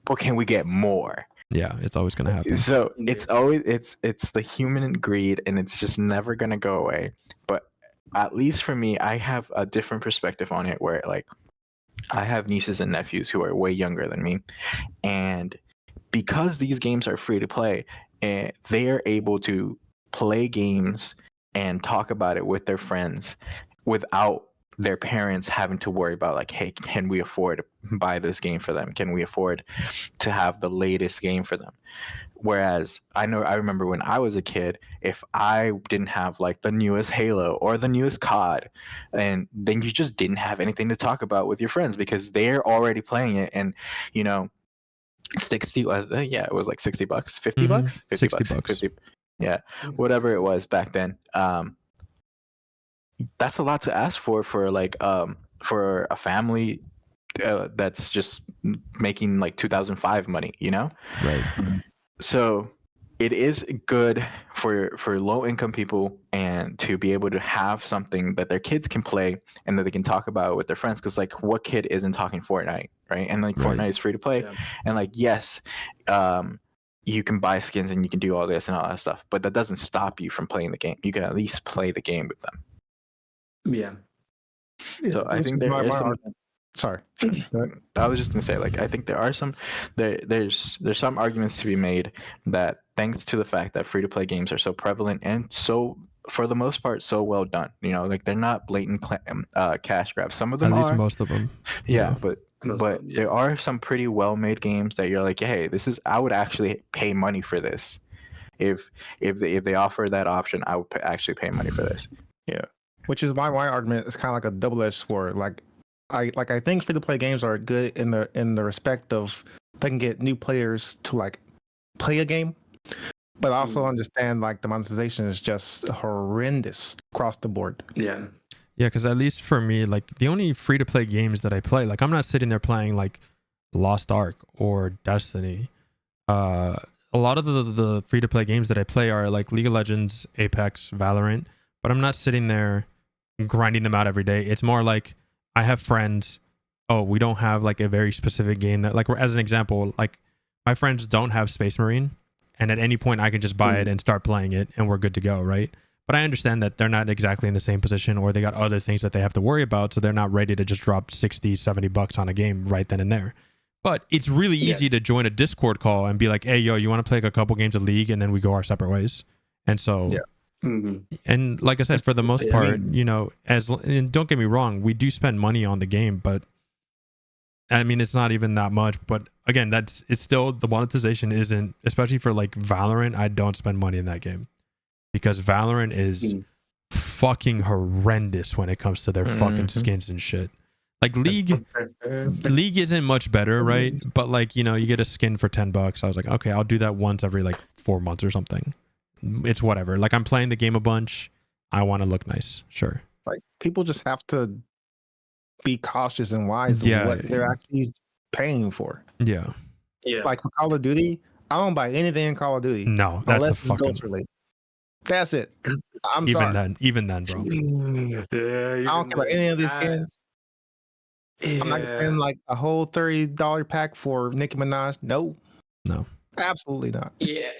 S3: but can we get more?
S1: Yeah, it's always going to happen.
S3: So it's always it's the human greed, and it's just never going to go away. But at least for me, I have a different perspective on it, where like I have nieces and nephews who are way younger than me, and because these games are free to play, and they are able to play games and talk about it with their friends without their parents having to worry about like, hey, can we afford to buy this game for them? Can we afford to have the latest game for them? Whereas I remember when I was a kid, if I didn't have like the newest Halo or the newest COD, and then you just didn't have anything to talk about with your friends because they're already playing it. And 60 yeah, it was like $60, 50 bucks, 50
S1: $60.
S3: 50, yeah, whatever it was back then. That's a lot to ask for for a family that's just making like 2005 money,
S1: Right.
S3: So it is good for low income people, and to be able to have something that their kids can play and that they can talk about with their friends, because like what kid isn't talking Fortnite, right? And like Fortnite is free to play, and like yes, you can buy skins and you can do all this and all that stuff, but that doesn't stop you from playing the game. You can at least play the game with them.
S4: Yeah.
S3: So I think there is some.
S2: Sorry.
S3: I was just gonna say, like, I think there are some, there's some arguments to be made that thanks to the fact that free to play games are so prevalent and so, for the most part, so well done. Like they're not blatant cash grabs. Some of them
S1: are. At least
S3: are.
S1: most of them.
S3: Yeah, but there are some pretty well made games that you're like, hey, I would actually pay money for this. If they offer that option, I would actually pay money for this.
S2: Yeah, which is my argument is kind of like a double-edged sword. I think free-to-play games are good in the respect of they can get new players to like play a game, but I also understand like the monetization is just horrendous across the board.
S4: Yeah,
S1: because at least for me, like the only free-to-play games that I play, like I'm not sitting there playing like Lost Ark or Destiny. A lot of the free-to-play games that I play are like League of Legends, Apex, Valorant, but I'm not sitting there grinding them out every day. It's more like I have friends. Oh, we don't have like a very specific game that, like, as an example, like my friends don't have Space Marine, and at any point I can just buy it and start playing it and we're good to go, right? But I understand that they're not exactly in the same position, or they got other things that they have to worry about, so they're not ready to just drop 60, 70 bucks on a game right then and there. But it's really easy to join a Discord call and be like, hey, yo, you want to play like a couple games of League, and then we go our separate ways. And so and like I said, for the most part, and don't get me wrong, we do spend money on the game, but I mean, it's not even that much. But again, it's still, the monetization isn't, especially for like Valorant. I don't spend money in that game because Valorant is fucking horrendous when it comes to their fucking skins and shit. Like League isn't much better, right? But like, you get a skin for $10. I was like, okay, I'll do that once every like 4 months or something. It's whatever. Like I'm playing the game a bunch. I want to look nice. Sure.
S2: Like people just have to be cautious and wise of what they're actually paying for.
S1: Yeah.
S2: Like for Call of Duty, I don't buy anything in Call of Duty.
S1: No, that's
S2: unless it's ghost related. That's it. I'm sorry.
S1: Even then, bro.
S2: I don't care about any of these skins. I'm not spending like a whole $30 pack for Nicki Minaj. No, absolutely not.
S4: Yeah.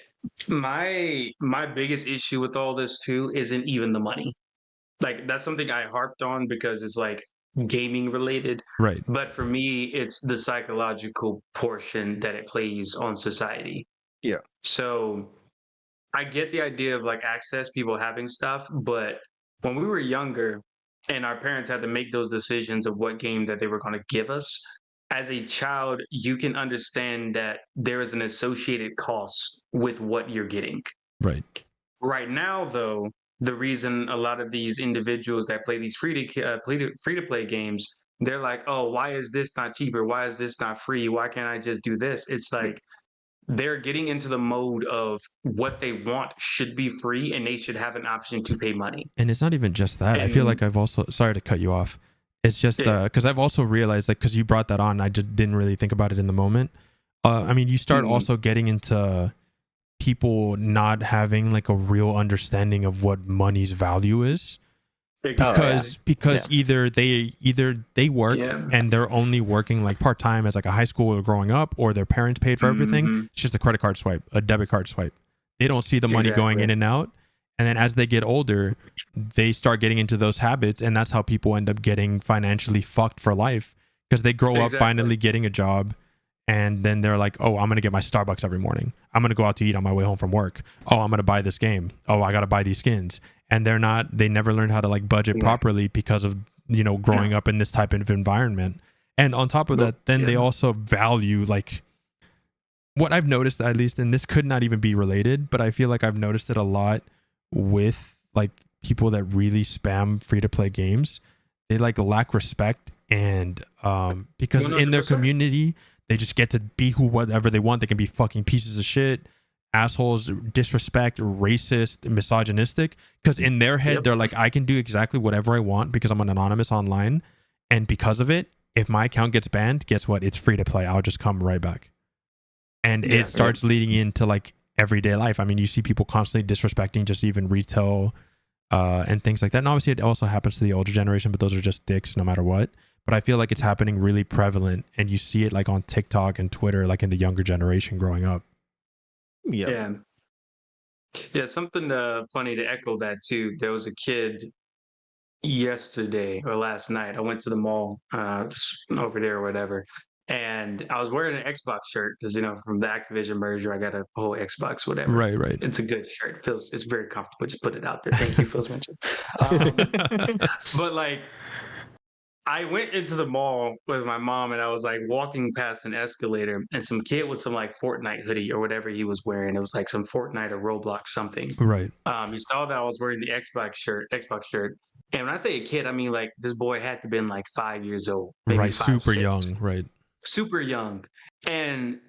S4: My biggest issue with all this too isn't even the money. Like that's something I harped on because it's like gaming related.
S1: Right.
S4: But for me, it's the psychological portion that it plays on society.
S2: Yeah.
S4: So I get the idea of like access, people having stuff, but when we were younger and our parents had to make those decisions of what game that they were going to give us, as a child, you can understand that there is an associated cost with what you're getting.
S1: Right.
S4: Right now, though, the reason a lot of these individuals that play these free to play games, they're like, oh, why is this not cheaper? Why is this not free? Why can't I just do this? It's like they're getting into the mode of what they want should be free, and they should have an option to pay money.
S1: And it's not even just that. I feel like I've also, sorry to cut you off. It's just because I've also realized, like, because you brought that on, I just didn't really think about it in the moment. I mean, you start also getting into people not having like a real understanding of what money's value is. Because either they work and they're only working like part-time as like a high schooler growing up, or their parents paid for everything. It's just a credit card swipe, a debit card swipe. They don't see the money going in and out. And then as they get older, they start getting into those habits, and that's how people end up getting financially fucked for life, because they grow up finally getting a job, and then they're like, oh, I'm going to get my Starbucks every morning. I'm going to go out to eat on my way home from work. Oh, I'm going to buy this game. Oh, I got to buy these skins. And they never learned how to like budget properly because of, you know, growing up in this type of environment. And on top of that, then they also value, like, what I've noticed, at least, and this could not even be related, but I feel like I've noticed it a lot with like people that really spam free to play games. They like lack respect, and because 100%. In their community, they just get to be whatever they want. They can be fucking pieces of shit, assholes, disrespect, racist, misogynistic, because in their head they're like, I can do exactly whatever I want because I'm an anonymous online, and because of it, if my account gets banned, guess what? It's free to play. I'll just come right back. And it starts leading into like everyday life. I mean, you see people constantly disrespecting just even retail and things like that. And obviously it also happens to the older generation, but those are just dicks no matter what. But I feel like it's happening really prevalent, and you see it like on TikTok and Twitter, like in the younger generation growing up.
S4: Yeah, something funny to echo that too. There was a kid yesterday or last night. I went to the mall just over there or whatever, and I was wearing an Xbox shirt because, you know, from the Activision merger, I got a whole Xbox, whatever.
S1: Right.
S4: It's a good shirt. It's very comfortable. Just put it out there. Thank you, Phil Spencer. But like, I went into the mall with my mom, and I was like walking past an escalator, and some kid with some like Fortnite hoodie or whatever he was wearing. It was like some Fortnite or Roblox something.
S1: Right.
S4: He saw that I was wearing the Xbox shirt. And when I say a kid, I mean like this boy had to have been like 5 years old. Maybe
S1: right.
S4: 5,
S1: Super
S4: 6.
S1: young. Right.
S4: Super young. And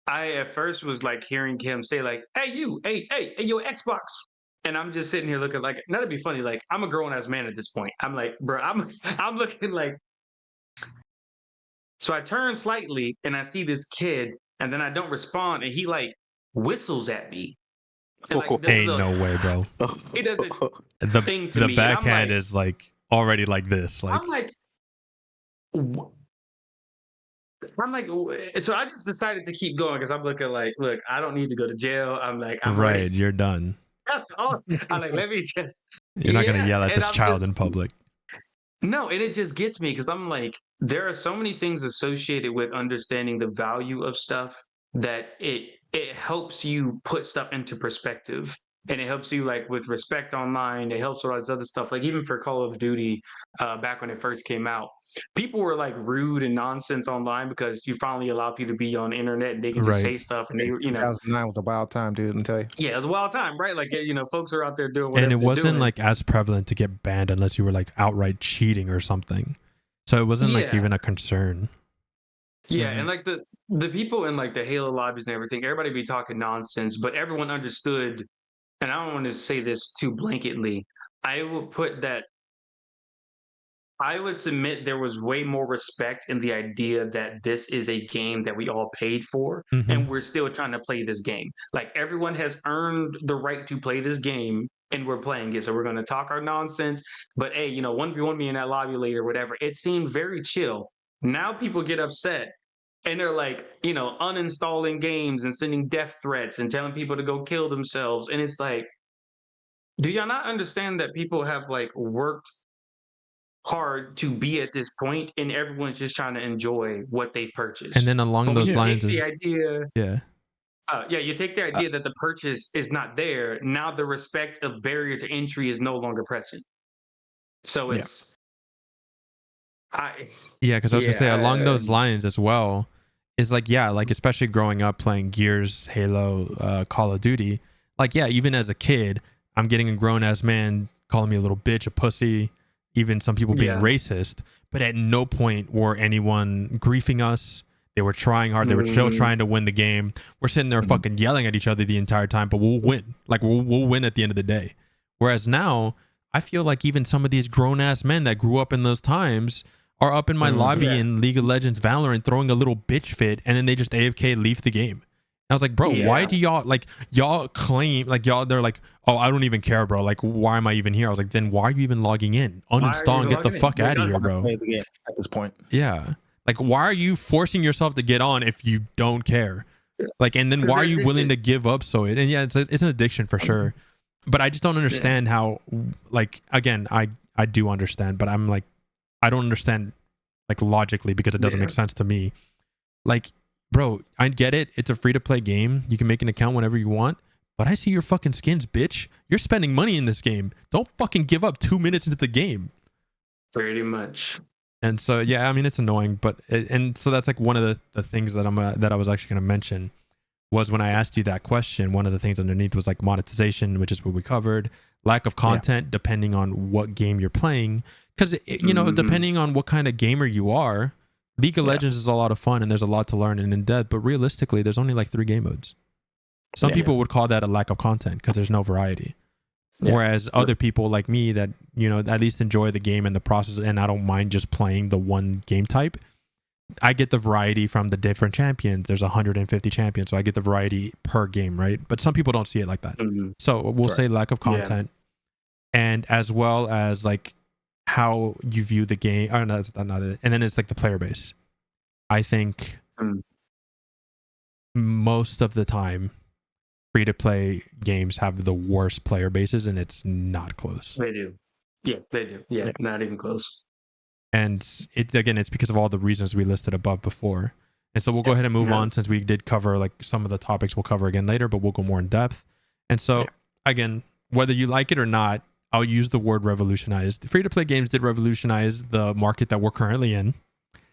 S4: I at first was like hearing him say like, hey, you, hey, your Xbox. And I'm just sitting here looking like, that'd be funny. Like, I'm a grown ass man at this point. I'm like, bro, I'm looking like. So I turn slightly and I see this kid, and then I don't respond, and he like whistles at me. And like,
S1: ain't no way, bro.
S4: He does it thing to
S1: me.
S4: me.
S1: The backhand like, is like already like this. Like,
S4: I'm like, so I just decided to keep going because I'm looking like, look, I don't need to go to jail. I'm like, I'm
S1: right,
S4: ready.
S1: You're done.
S4: I'm like, let me just.
S1: You're not gonna yell at this child in public.
S4: No, and it just gets me because I'm like, there are so many things associated with understanding the value of stuff that it helps you put stuff into perspective. And it helps you like with respect online. It helps with all this other stuff. Like even for Call of Duty, back when it first came out, people were like rude and nonsense online because you finally allow people to be on the internet and they can just say stuff. And they, you know,
S2: 2009 was a wild time, dude. I'll tell you.
S4: Yeah, it was a wild time, right? Like, you know, folks are out there doing whatever.
S1: And it wasn't
S4: doing.
S1: like as prevalent to get banned unless you were like outright cheating or something. So it wasn't like even a concern.
S4: Yeah, and like the people in like the Halo lobbies and everything, everybody be talking nonsense, but everyone understood. And I don't want to say this too blanketly. I would submit there was way more respect in the idea that this is a game that we all paid for, and we're still trying to play this game. Like everyone has earned the right to play this game, and we're playing it. So we're going to talk our nonsense. But hey, you know, 1v1 me in that lobby later, whatever. It seemed very chill. Now people get upset. And they're like, you know, uninstalling games and sending death threats and telling people to go kill themselves. And it's like, do y'all not understand that people have like worked hard to be at this point, and everyone's just trying to enjoy what they've purchased?
S1: And then along those lines
S4: is the idea.
S1: Yeah.
S4: You take the idea that the purchase is not there. Now the respect of barrier to entry is no longer present. So it's.
S1: Because I was gonna say along those lines as well is like, like especially growing up playing Gears, Halo, Call of Duty, like even as a kid, I'm getting a grown ass man calling me a little bitch, a pussy, even some people being racist, but at no point were anyone griefing us, They were trying hard. They were still trying to win the game. We're sitting there fucking yelling at each other the entire time, but we'll win. Like we'll win at the end of the day. Whereas now, I feel like even some of these grown ass men that grew up in those times are up in my lobby in League of Legends Valorant throwing a little bitch fit, and then they just AFK leave the game. I was like, bro, why do y'all claim like they're like, oh, I don't even care, bro. Like, why am I even here? I was like, then why are you even logging in? Uninstall and get the fuck out of here, bro.
S2: At this point.
S1: Yeah. Like, why are you forcing yourself to get on if you don't care? Like, and then why are you willing to give up and yeah, it's an addiction for sure. But I just don't understand how, like, again, I do understand, but I'm like, I don't understand like logically because it doesn't make sense to me. Like, bro, I get it. It's a free-to-play game. You can make an account whenever you want. But I see your fucking skins, bitch. You're spending money in this game. Don't fucking give up 2 minutes into the game.
S4: Pretty much.
S1: And so, yeah, I mean, it's annoying. And so that's like one of the things that I was actually going to mention was when I asked you that question, one of the things underneath was like monetization, which is what we covered. Lack of content, depending on what game you're playing. Because, you know, depending on what kind of gamer you are, League of Legends is a lot of fun and there's a lot to learn and in depth, but realistically, there's only like 3 game modes. Some people would call that a lack of content because there's no variety. Whereas other people like me that, you know, at least enjoy the game and the process and I don't mind just playing the one game type, I get the variety from the different champions. There's 150 champions, so I get the variety per game, right? But some people don't see it like that. So we'll say lack of content and as well as like how you view the game. Oh, no, that's not it. And then it's like the player base. I think most of the time, free-to-play games have the worst player bases, and it's not close.
S4: They do. Yeah, they do. Yeah, not even close.
S1: And it's because of all the reasons we listed above before. And so we'll go ahead and move on since we did cover like some of the topics we'll cover again later, but we'll go more in depth. And so again, whether you like it or not, I'll use the word revolutionized. Free-to-play games did revolutionize the market that we're currently in.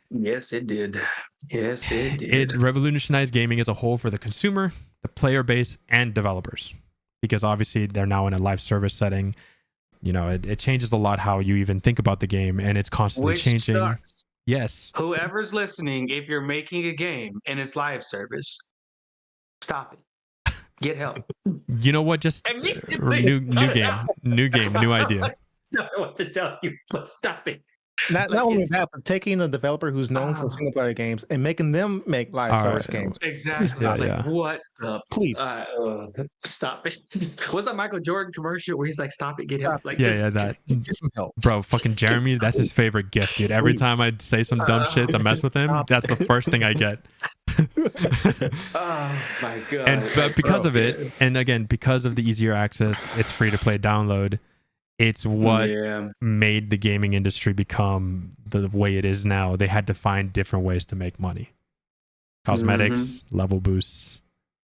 S4: Yes, it did. Yes, it did.
S1: It revolutionized gaming as a whole for the consumer, the player base, and developers. Because obviously they're now in a live service setting. You know, it changes a lot how you even think about the game, and it's constantly changing.
S4: Sucks.
S1: Yes.
S4: Whoever's listening, if you're making a game and it's live service, stop it. Get help.
S1: You know what? Just new game, new idea.
S4: I don't know what to tell you, but stop it.
S2: Not only that, but taking a developer who's known for single player games and making them make live service games.
S4: Exactly. What the
S2: please
S4: stop it. What's that Michael Jordan commercial where he's like, stop it, get help? Like,
S1: that.
S2: Get some help.
S1: Bro, fucking Jeremy, that's his favorite gift, dude. Every time I say some dumb shit to mess with him, that's the first thing I get.
S4: Oh my god.
S1: But because of it, and again, because of the easier access, it's free to play download. It's what made the gaming industry become the way it is now. They had to find different ways to make money. Cosmetics, level boosts,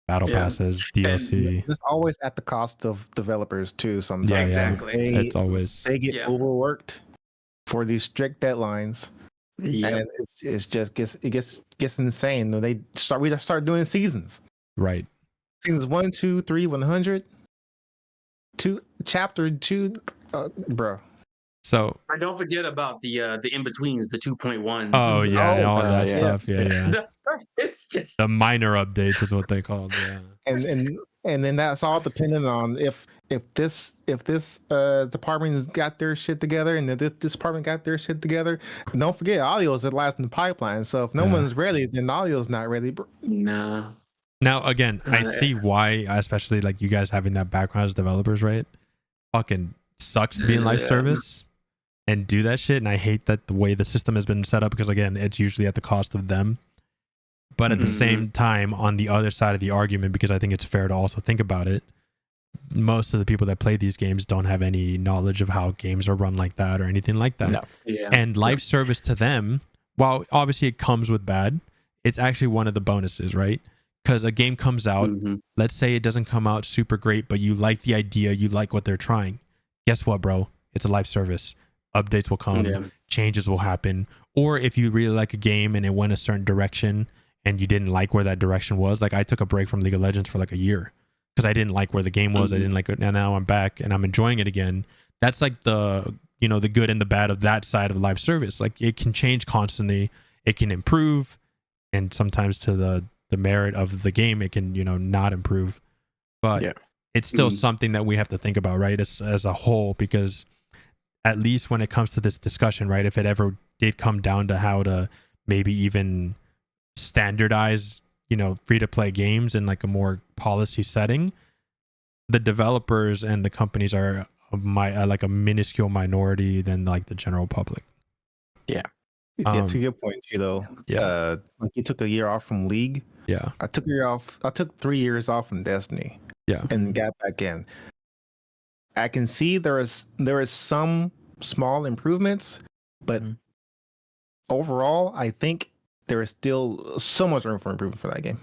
S1: battle passes, DLC.
S2: It's always at the cost of developers too. Sometimes,
S4: exactly.
S2: They get overworked for these strict deadlines, and it just gets insane. We start doing seasons,
S1: right?
S2: Seasons 1, 2, 3, 100, 2, chapter 2. Bro.
S1: So
S4: and don't forget about the in-betweens, the 2.1s.
S1: Oh yeah, all that stuff. Yeah.
S4: It's just
S1: the minor updates is what they called. Yeah.
S2: And then that's all dependent on if this department's got their shit together and this department got their shit together. And don't forget, audio's at last in the pipeline. So if no one's ready, then audio's not ready.
S4: No.
S1: Now again, I see why, especially like you guys having that background as developers, right? Fucking sucks to be in live service and do that shit, and I hate that the way the system has been set up because again, it's usually at the cost of them. But at the same time, on the other side of the argument, because I think it's fair to also think about it, most of the people that play these games don't have any knowledge of how games are run like that or anything like that.
S3: No.
S1: And live service to them, while obviously it comes with bad, it's actually one of the bonuses, right? Because a game comes out, let's say it doesn't come out super great, but you like the idea, you like what they're trying. Guess what, bro? It's a live service. Updates will come, changes will happen. Or if you really like a game and it went a certain direction and you didn't like where that direction was, like I took a break from League of Legends for like a year because I didn't like where the game was. I didn't like it, and now I'm back and I'm enjoying it again. That's like the good and the bad of that side of live service. Like it can change constantly. It can improve. and sometimes to the merit of the game, it can, not improve. But it's still something that we have to think about, right, as a whole, because at least when it comes to this discussion, right, if it ever did come down to how to maybe even standardize, free to play games in like a more policy setting, the developers and the companies are like a minuscule minority than like the general public.
S2: Yeah, to your point, like you took a year off from League.
S1: Yeah,
S2: I took a year off. I took 3 years off from Destiny.
S1: Yeah,
S2: and got back in. I can see there is some small improvements, but overall, I think there is still so much room for improvement for that game.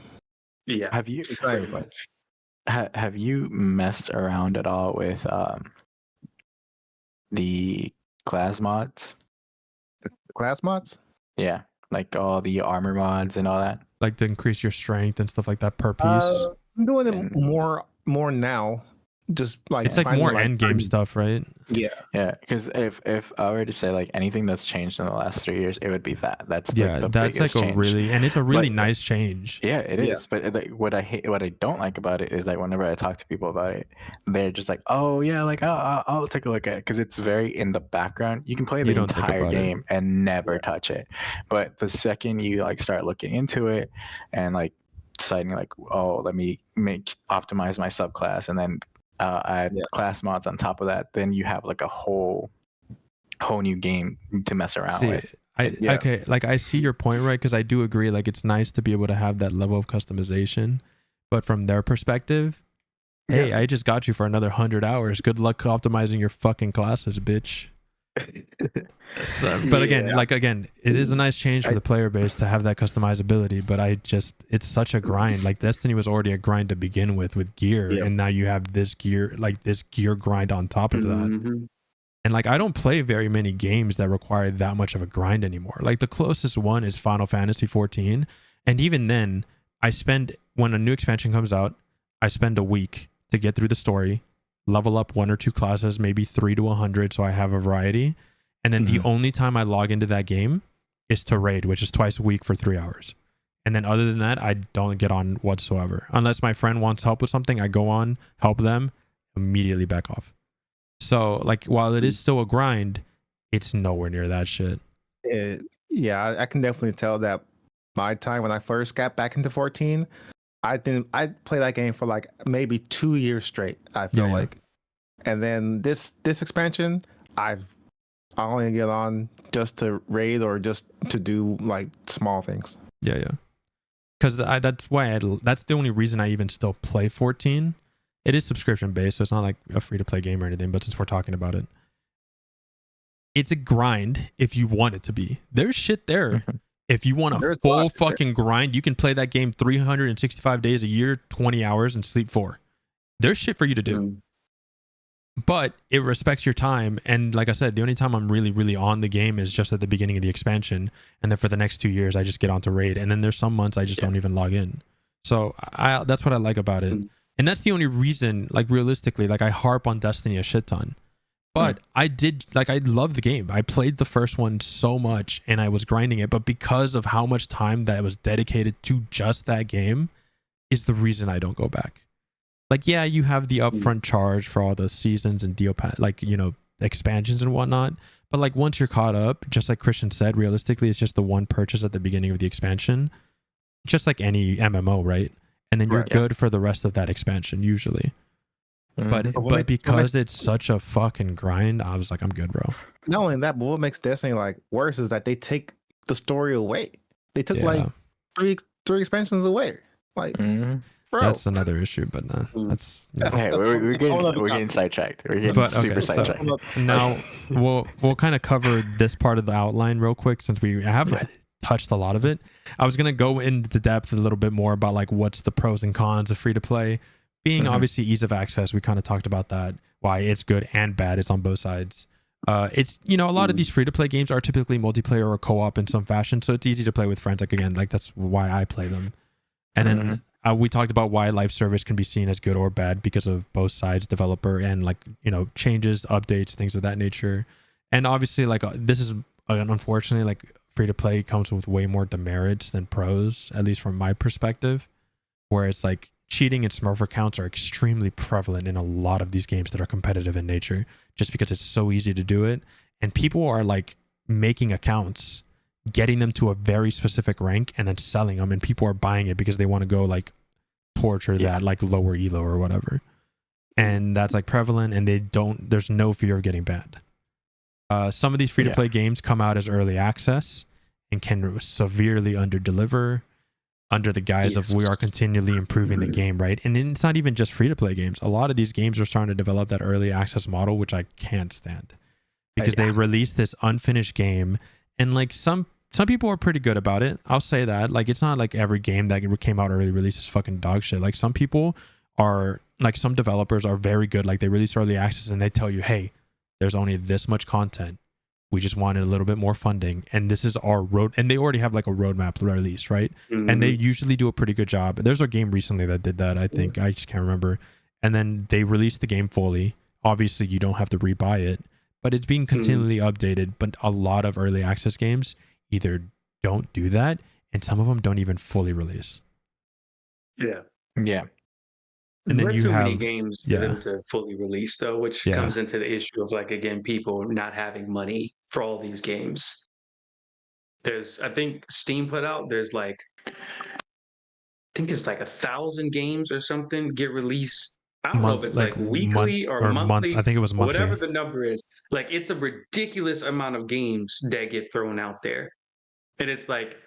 S4: Yeah.
S3: Have you messed around at all with the class mods?
S2: Class mods?
S3: Yeah, like all the armor mods and all that.
S1: Like to increase your strength and stuff like that per piece.
S2: I'm doing it more now. Just like
S1: it's like more end game stuff, right?
S3: Yeah, because if I were to say like anything that's changed in the last 3 years, it would be that. That's
S1: that's like a really, and it's a really nice change.
S3: Yeah, it is. But what I don't like about it is like whenever I talk to people about it, they're just like, oh yeah, like I'll take a look at it, because it's very in the background. You can play the entire game and never touch it, but the second you like start looking into it and like deciding like, oh, let me optimize my subclass and then add class mods on top of that, then you have like a whole new game to mess around with.
S1: Okay, like I see your point, right? Because I do agree, like it's nice to be able to have that level of customization, but from their perspective, hey, I just got you for another 100 hours. Good luck optimizing your fucking classes, bitch. But again, it is a nice change for the player base to have that customizability, but it's such a grind. Like Destiny was already a grind to begin with gear, and now you have this gear grind on top of that. And like I don't play very many games that require that much of a grind anymore. Like the closest one is Final Fantasy 14, and even then when a new expansion comes out, I spend a week to get through the story, level up 1 or 2 classes, maybe 3 to 100, so I have a variety. And then the only time I log into that game is to raid, which is twice a week for 3 hours. And then other than that, I don't get on whatsoever. Unless my friend wants help with something, I go on, help them, immediately back off. So like while it is still a grind, it's nowhere near that shit.
S2: I can definitely tell that my time when I first got back into 14, I played that game for like maybe 2 years straight, I feel like. And then this expansion, I only get on just to raid or just to do like small things.
S1: Yeah. Because that's the only reason I even still play 14. It is subscription based, so it's not like a free to play game or anything. But since we're talking about it, it's a grind if you want it to be. There's shit there. If you want a full fucking grind, you can play that game 365 days a year, 20 hours, and sleep 4. There's shit for you to do. But it respects your time. And like I said, the only time I'm really, really on the game is just at the beginning of the expansion. And then for the next 2 years, I just get onto raid. And then there's some months I just don't even log in. So that's what I like about it. And that's the only reason, like realistically, like I harp on Destiny a shit ton. But I love the game. I played the first one so much and I was grinding it. But because of how much time that was dedicated to just that game is the reason I don't go back. Like, yeah, you have the upfront charge for all the seasons and expansions and whatnot. But like once you're caught up, just like Christian said, realistically, it's just the one purchase at the beginning of the expansion. Just like any MMO, right? And then you're good for the rest of that expansion usually. But because it's such a fucking grind, I was like, I'm good, bro.
S2: Not only that, but what makes Destiny like worse is that they take the story away. They took like three expansions away. Like, bro.
S1: That's another issue, but
S3: we're getting sidetracked. We're getting super sidetracked.
S1: Now we'll kind of cover this part of the outline real quick since we have touched a lot of it. I was gonna go into depth a little bit more about like what's the pros and cons of free to play. Being obviously ease of access, we kind of talked about that. Why it's good and bad. It's on both sides. It's a lot of these free to play games are typically multiplayer or co-op in some fashion, so it's easy to play with friends. Like again, like that's why I play them. And then we talked about why live service can be seen as good or bad because of both sides, developer and like changes, updates, things of that nature. And obviously, like this is unfortunately like free to play comes with way more demerits than pros, at least from my perspective, where it's like cheating and smurf accounts are extremely prevalent in a lot of these games that are competitive in nature, just because it's so easy to do it. And people are like making accounts, getting them to a very specific rank and then selling them, and people are buying it because they want to go like torture that like lower elo or whatever. And that's like prevalent, and there's no fear of getting banned. Some of these free to play games come out as early access and can severely under deliver under the guise of we are continually improving the game, right? And it's not even just free to play games. A lot of these games are starting to develop that early access model, which I can't stand, because they release this unfinished game, and like some people are pretty good about it. I'll say that. Like, it's not like every game that came out early release is fucking dog shit. Like, some people are, like, some developers are very good. Like, they release early access and they tell you, hey, there's only this much content. We just wanted a little bit more funding, and this is our road. And they already have like a roadmap release, right? And they usually do a pretty good job. There's a game recently that did that, I think. I just can't remember. And then they released the game fully. Obviously, you don't have to rebuy it, but it's being continually updated. But a lot of early access games either don't do that, and some of them don't even fully release.
S4: Yeah.
S1: And then
S4: too many games for them to fully release, though, which
S1: Yeah.
S4: comes into the issue of, like, again, people not having money for all these games. I think Steam put out, there's like, I think it's like 1,000 games or something get released. I don't know if it's like weekly or monthly.
S1: I think it was monthly.
S4: Whatever the number is. Like, it's a ridiculous amount of games that get thrown out there. And it's like,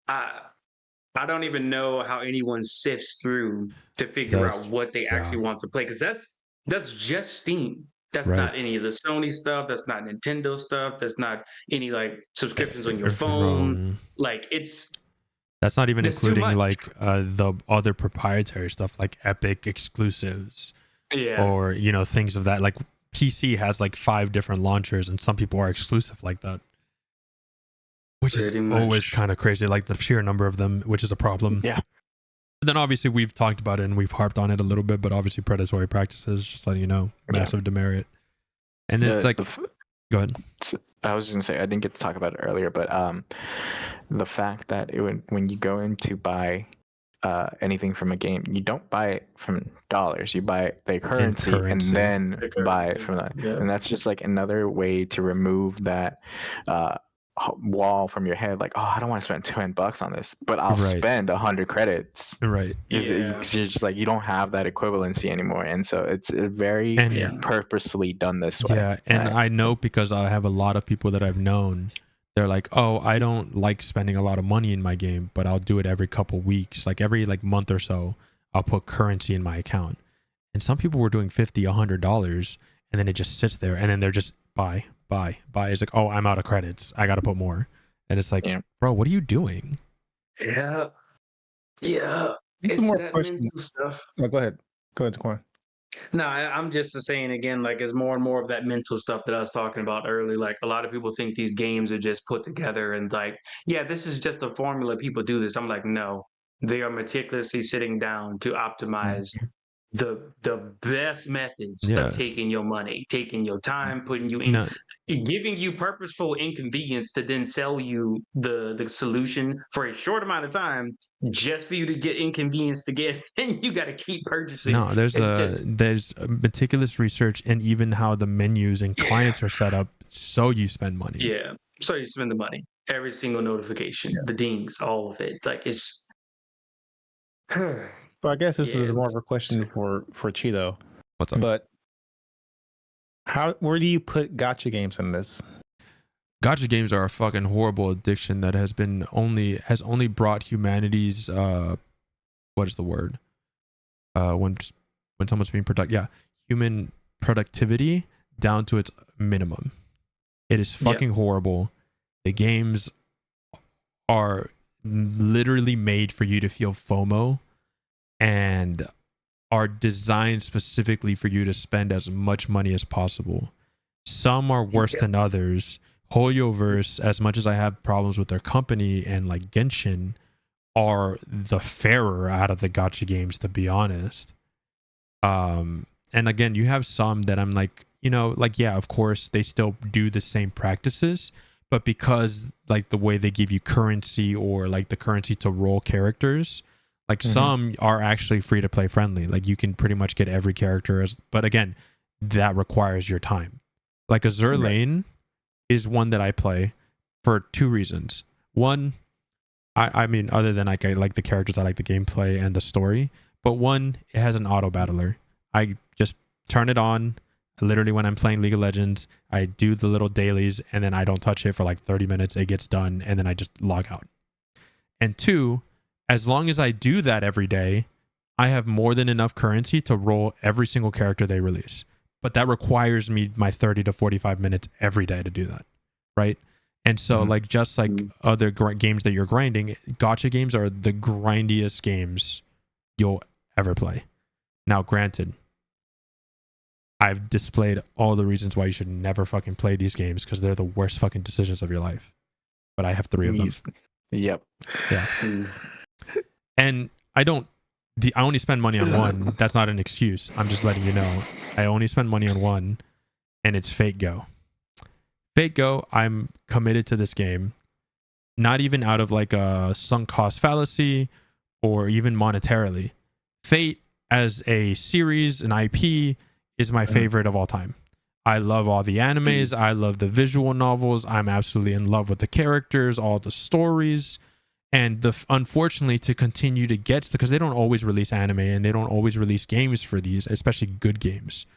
S4: I don't even know how anyone sifts through to figure out what they actually want to play, because that's just Steam. That's not any of the Sony stuff. That's not Nintendo stuff. That's not any like subscriptions on your phone. Like,
S1: that's not even including like the other proprietary stuff like Epic exclusives, or things of that. Like, PC has like 5 different launchers, and some people are exclusive like that. Which is always kind of crazy, like the sheer number of them, which is a problem.
S3: Yeah.
S1: And then obviously we've talked about it and we've harped on it a little bit, but obviously predatory practices, just letting you know, massive demerit. And it's go ahead.
S3: I was just gonna say, I didn't get to talk about it earlier, but the fact that when you go in to buy anything from a game, you don't buy it from dollars, you buy the currency and then buy it from that. And that's just like another way to remove that wall from your head, like, oh, I don't want to spend $200 on this, but I'll spend 100 credits,
S1: right?
S3: Because you're just like, you don't have that equivalency anymore, and so it's very purposely done this way.
S1: And I know, because I have a lot of people that I've known, they're like, oh, I don't like spending a lot of money in my game, but I'll do it every couple weeks, like every month or so, I'll put currency in my account. And some people were doing $50, $100, and then it just sits there, and then they're just buy. It's like, oh, I'm out of credits, I gotta put more. And it's like, bro, what are you doing?
S4: It's
S2: more
S4: that
S2: questions.
S4: mental stuff.
S2: Oh, go ahead, Quan.
S4: No, I'm just saying again, like, it's more and more of that mental stuff that I was talking about earlier. Like, a lot of people think these games are just put together and like, this is just a formula, people do this. I'm like, no, they are meticulously sitting down to optimize the best methods of taking your money, taking your time, putting you in, giving you purposeful inconvenience to then sell you the solution for a short amount of time, just for you to get inconvenienced again, and you got to keep purchasing.
S1: No, there's meticulous research, and even how the menus and clients are set up, so you spend money.
S4: So you spend the money, every single notification, the dings, all of it. Like, it's
S2: So I guess this is more of a question for Cheeto.
S1: What's up?
S2: But where do you put gacha games in this?
S1: Gacha games are a fucking horrible addiction that has only brought humanity's what is the word? When someone's being productive, human productivity down to its minimum. It is fucking horrible. The games are literally made for you to feel FOMO, and are designed specifically for you to spend as much money as possible. Some are worse than others. Hoyoverse, as much as I have problems with their company, and like Genshin, are the fairer out of the gacha games, to be honest. And again, you have some that I'm like, of course they still do the same practices, but because like the way they give you currency or like the currency to roll characters, like some are actually free to play friendly. Like you can pretty much get every character but again, that requires your time. Like Azur Lane is one that I play for 2 reasons. One, I mean, other than like I like the characters, I like the gameplay and the story. But one, it has an auto battler. I just turn it on. Literally, when I'm playing League of Legends, I do the little dailies and then I don't touch it for like 30 minutes. It gets done and then I just log out. And 2, as long as I do that every day, I have more than enough currency to roll every single character they release. But that requires me my 30 to 45 minutes every day to do that, right? And so like just like other games that you're grinding, gacha games are the grindiest games you'll ever play. Now, granted, I've displayed all the reasons why you should never fucking play these games because they're the worst fucking decisions of your life. But I have 3 of them.
S3: Yep.
S1: Yeah. And I only spend money on one. That's not an excuse. I'm just letting you know. I only spend money on one, and it's Fate Go. Fate Go, I'm committed to this game. Not even out of like a sunk cost fallacy or even monetarily. Fate as a series, an IP, is my favorite of all time. I love all the animes. I love the visual novels. I'm absolutely in love with the characters, all the stories. And unfortunately, to continue to get, because they don't always release anime and they don't always release games for these, especially good games.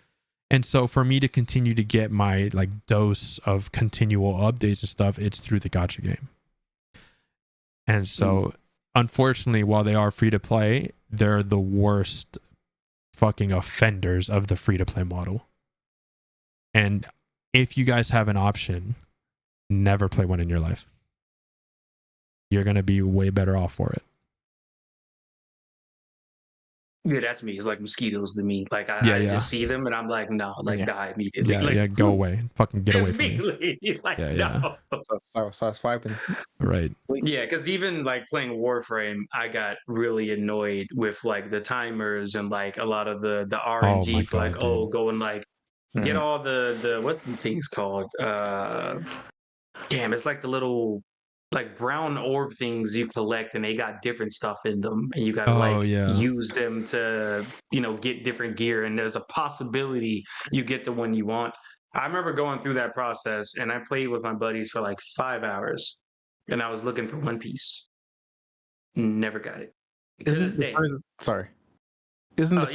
S1: And so for me to continue to get my like dose of continual updates and stuff, it's through the gacha game. And so unfortunately, while they are free to play, they're the worst fucking offenders of the free to play model. And if you guys have an option, never play one in your life. You're going to be way better off for it.
S4: Yeah, that's me. It's like mosquitoes to me. Like I just see them and I'm like, no, like die immediately.
S1: Yeah,
S4: like,
S1: go away. Fucking get away from me.
S4: Like, no.
S2: Start swiping.
S1: Right.
S4: Yeah, because even like playing Warframe, I got really annoyed with like the timers and like a lot of the RNG for like, go and like get all the what's the things called? Damn, it's like the little like brown orb things you collect and they got different stuff in them and you gotta use them to get different gear and there's a possibility you get the one you want. I remember going through that process and I played with my buddies for like 5 hours and I was looking for One Piece. Never got it. To this day.
S2: Sorry. Isn't the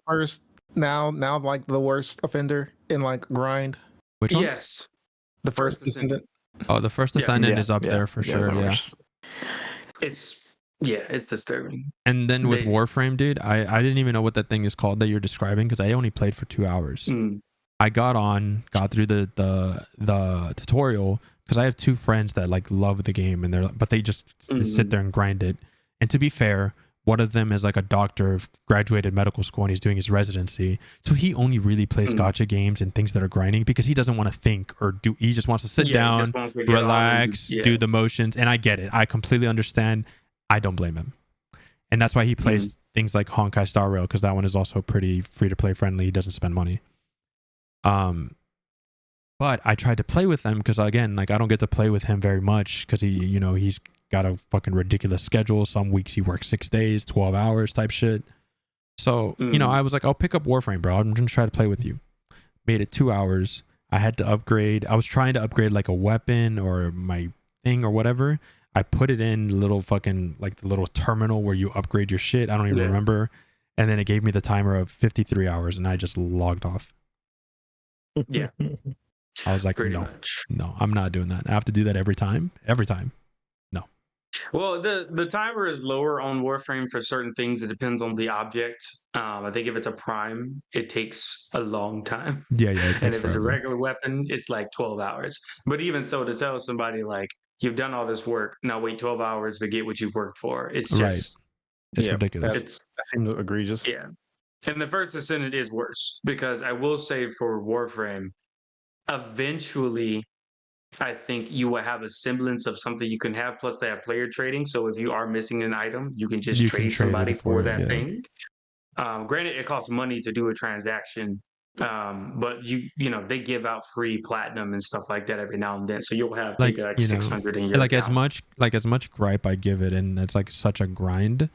S2: first now like the worst offender in like grind?
S1: Which one?
S4: Yes.
S2: The first Descendant.
S1: Oh, the first Descendant is up there for sure. Yeah.
S4: It's disturbing.
S1: And then with Warframe, dude, I didn't even know what that thing is called that you're describing because I only played for 2 hours. I got through the tutorial because I have 2 friends that like love the game and but they just sit there and grind it. And to be fair, one of them is like a doctor, graduated medical school, and he's doing his residency. So he only really plays gacha games and things that are grinding because he doesn't want to think or do. He just wants to sit down, relax, do the motions. And I get it. I completely understand. I don't blame him. And that's why he plays things like Honkai Star Rail because that one is also pretty free to play friendly. He doesn't spend money. But I tried to play with him because again, like I don't get to play with him very much because he's got a fucking ridiculous schedule. Some weeks he works 6 days, 12 hours type shit. So, I was like, I'll pick up Warframe, bro. I'm going to try to play with you. Made it 2 hours. I had to upgrade. I was trying to upgrade like a weapon or my thing or whatever. I put it in the little fucking, like the little terminal where you upgrade your shit. I don't even remember. And then it gave me the timer of 53 hours and I just logged off.
S4: Yeah.
S1: I was like, no, I'm not doing that. I have to do that every time. No.
S4: Well, the timer is lower on Warframe for certain things. It depends on the object. I think if it's a prime, it takes a long time.
S1: Yeah, it takes
S4: and if
S1: forever.
S4: it's a regular weapon, it's like 12 hours. But even so, to tell somebody like, you've done all this work, now wait 12 hours to get what you've worked for. It's just...
S1: It's ridiculous.
S2: That seems egregious.
S4: Yeah. And the first Descendant is worse because I will say for Warframe, eventually, I think you will have a semblance of something you can have. Plus, they have player trading. So if you are missing an item, you can just trade somebody for that thing. Granted, it costs money to do a transaction, But they give out free platinum and stuff like that every now and then. So you'll have
S1: like,
S4: maybe like 600 in your
S1: like
S4: account.
S1: as much gripe I give it, and it's like such a grind.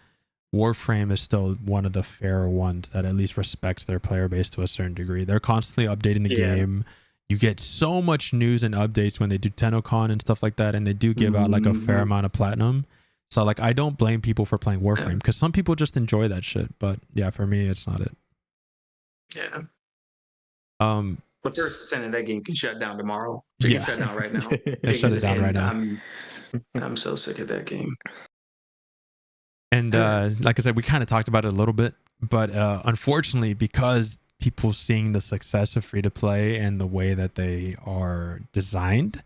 S1: Warframe is still one of the fairer ones that at least respects their player base to a certain degree. They're constantly updating the game. You get so much news and updates when they do TennoCon and stuff like that, and they do give out like a fair amount of platinum. So like, I don't blame people for playing Warframe because some people just enjoy that shit. But yeah, for me, it's not it.
S4: Yeah. But 30% of that game can shut down tomorrow. It can shut down right now.
S1: Shut it down right now.
S4: I'm so sick of that game.
S1: And like I said, we kind of talked about it a little bit, but unfortunately, because people seeing the success of free to play and the way that they are designed,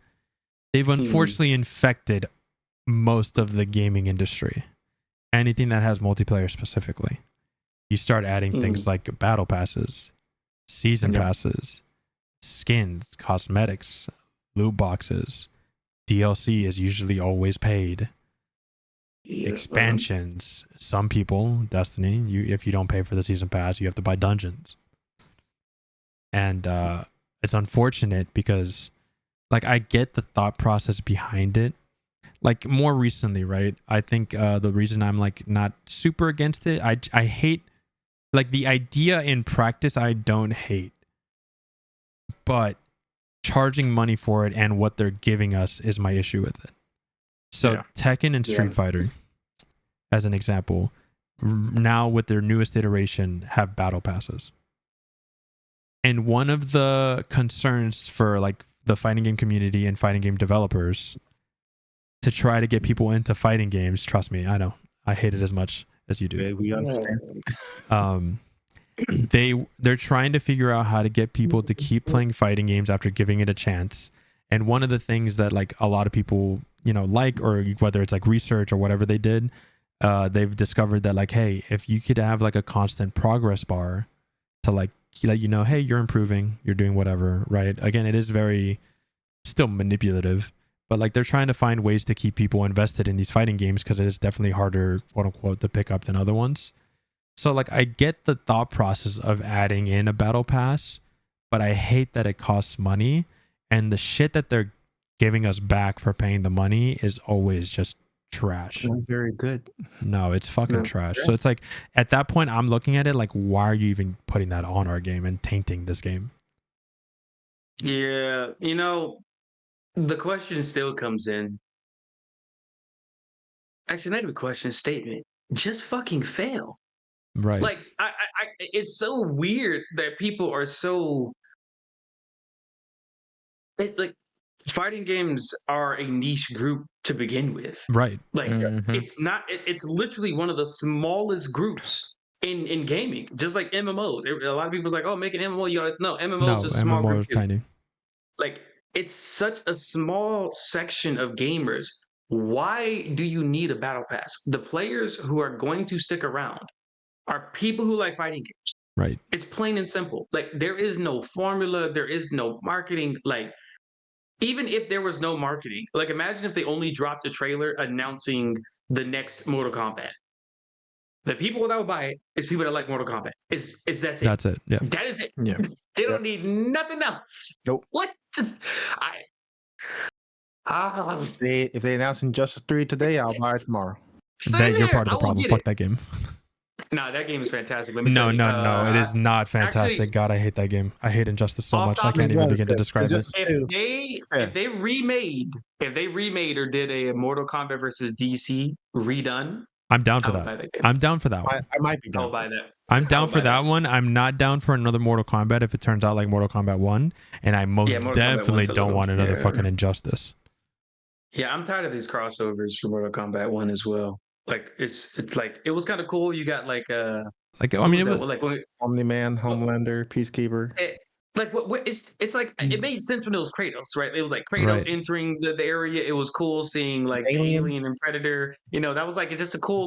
S1: they've unfortunately infected most of the gaming industry. Anything that has multiplayer specifically. You start adding things like battle passes, season passes, skins, cosmetics, loot boxes. DLC is usually always paid. Expansions. Some people, Destiny, if you don't pay for the season pass, you have to buy dungeons. And it's unfortunate because like, I get the thought process behind it. Like, more recently, right? I think the reason I'm like not super against it, I hate like the idea in practice. I don't hate, but charging money for it and what they're giving us is my issue with it. So Tekken and Street Fighter, as an example, now with their newest iteration have battle passes. And one of the concerns for like the fighting game community and fighting game developers to try to get people into fighting games, trust me, I know, I hate it as much as you do.
S2: Yeah, we understand.
S1: They're trying to figure out how to get people to keep playing fighting games after giving it a chance. And one of the things that like a lot of people, like, or whether it's like research or whatever they did, they've discovered that like, hey, if you could have like a constant progress bar to like let you know, hey, you're improving, you're doing whatever, right? Again, it is very still manipulative, but like they're trying to find ways to keep people invested in these fighting games because it is definitely harder, quote unquote, to pick up than other ones. So like, I get the thought process of adding in a battle pass, but I hate that it costs money, and the shit that they're giving us back for paying the money is always just trash.
S2: Not very good.
S1: No, it's fucking trash. So it's like, at that point, I'm looking at it like, why are you even putting that on our game and tainting this game?
S4: Yeah, the question still comes in. Actually, not even a question, statement. Just fucking fail.
S1: Right.
S4: Like, it's so weird that people are so like, fighting games are a niche group to begin with.
S1: Right.
S4: Like, it's not. It's literally one of the smallest groups in gaming. Just like MMOs. A lot of people's like, "Oh, make an MMO." No, MMO is just a small group.
S1: Tiny.
S4: Like, it's such a small section of gamers. Why do you need a battle pass? The players who are going to stick around are people who like fighting games.
S1: Right.
S4: It's plain and simple. Like, there is no formula, there is no marketing. Like, even if there was no marketing, like, imagine if they only dropped a trailer announcing the next Mortal Kombat. The people that would buy it is people that like Mortal Kombat. It's that's it.
S1: That's it. Yeah.
S4: That is it.
S3: Yeah.
S4: They don't need nothing else.
S2: Nope.
S4: What? Just
S2: If they announce Injustice 3 today, I'll buy it tomorrow.
S1: That you're part of the problem. Fuck that game.
S4: No, that game is fantastic. Let me
S1: No,
S4: tell you.
S1: no, it is not fantastic.
S4: Actually,
S1: God, I hate that game. I hate Injustice so much. I can't even begin to describe it.
S4: If they remade or did a Mortal Kombat versus DC redone,
S1: I'm down for that. I'm down for that one.
S2: I might be down.
S4: I'll buy that.
S1: I'm down for that one. I'm not down for another Mortal Kombat if it turns out like Mortal Kombat 1, and I most definitely don't want another fucking Injustice.
S4: Yeah, I'm tired of these crossovers for Mortal Kombat 1 as well. Like, it's like, it was kind of cool. You got like I mean, it was like
S2: Omni-Man, Homelander, Peacekeeper.
S4: It's like, it made sense when it was Kratos, right? It was like Kratos entering the area. It was cool seeing like Alien and Predator. That was like, it's just a cool.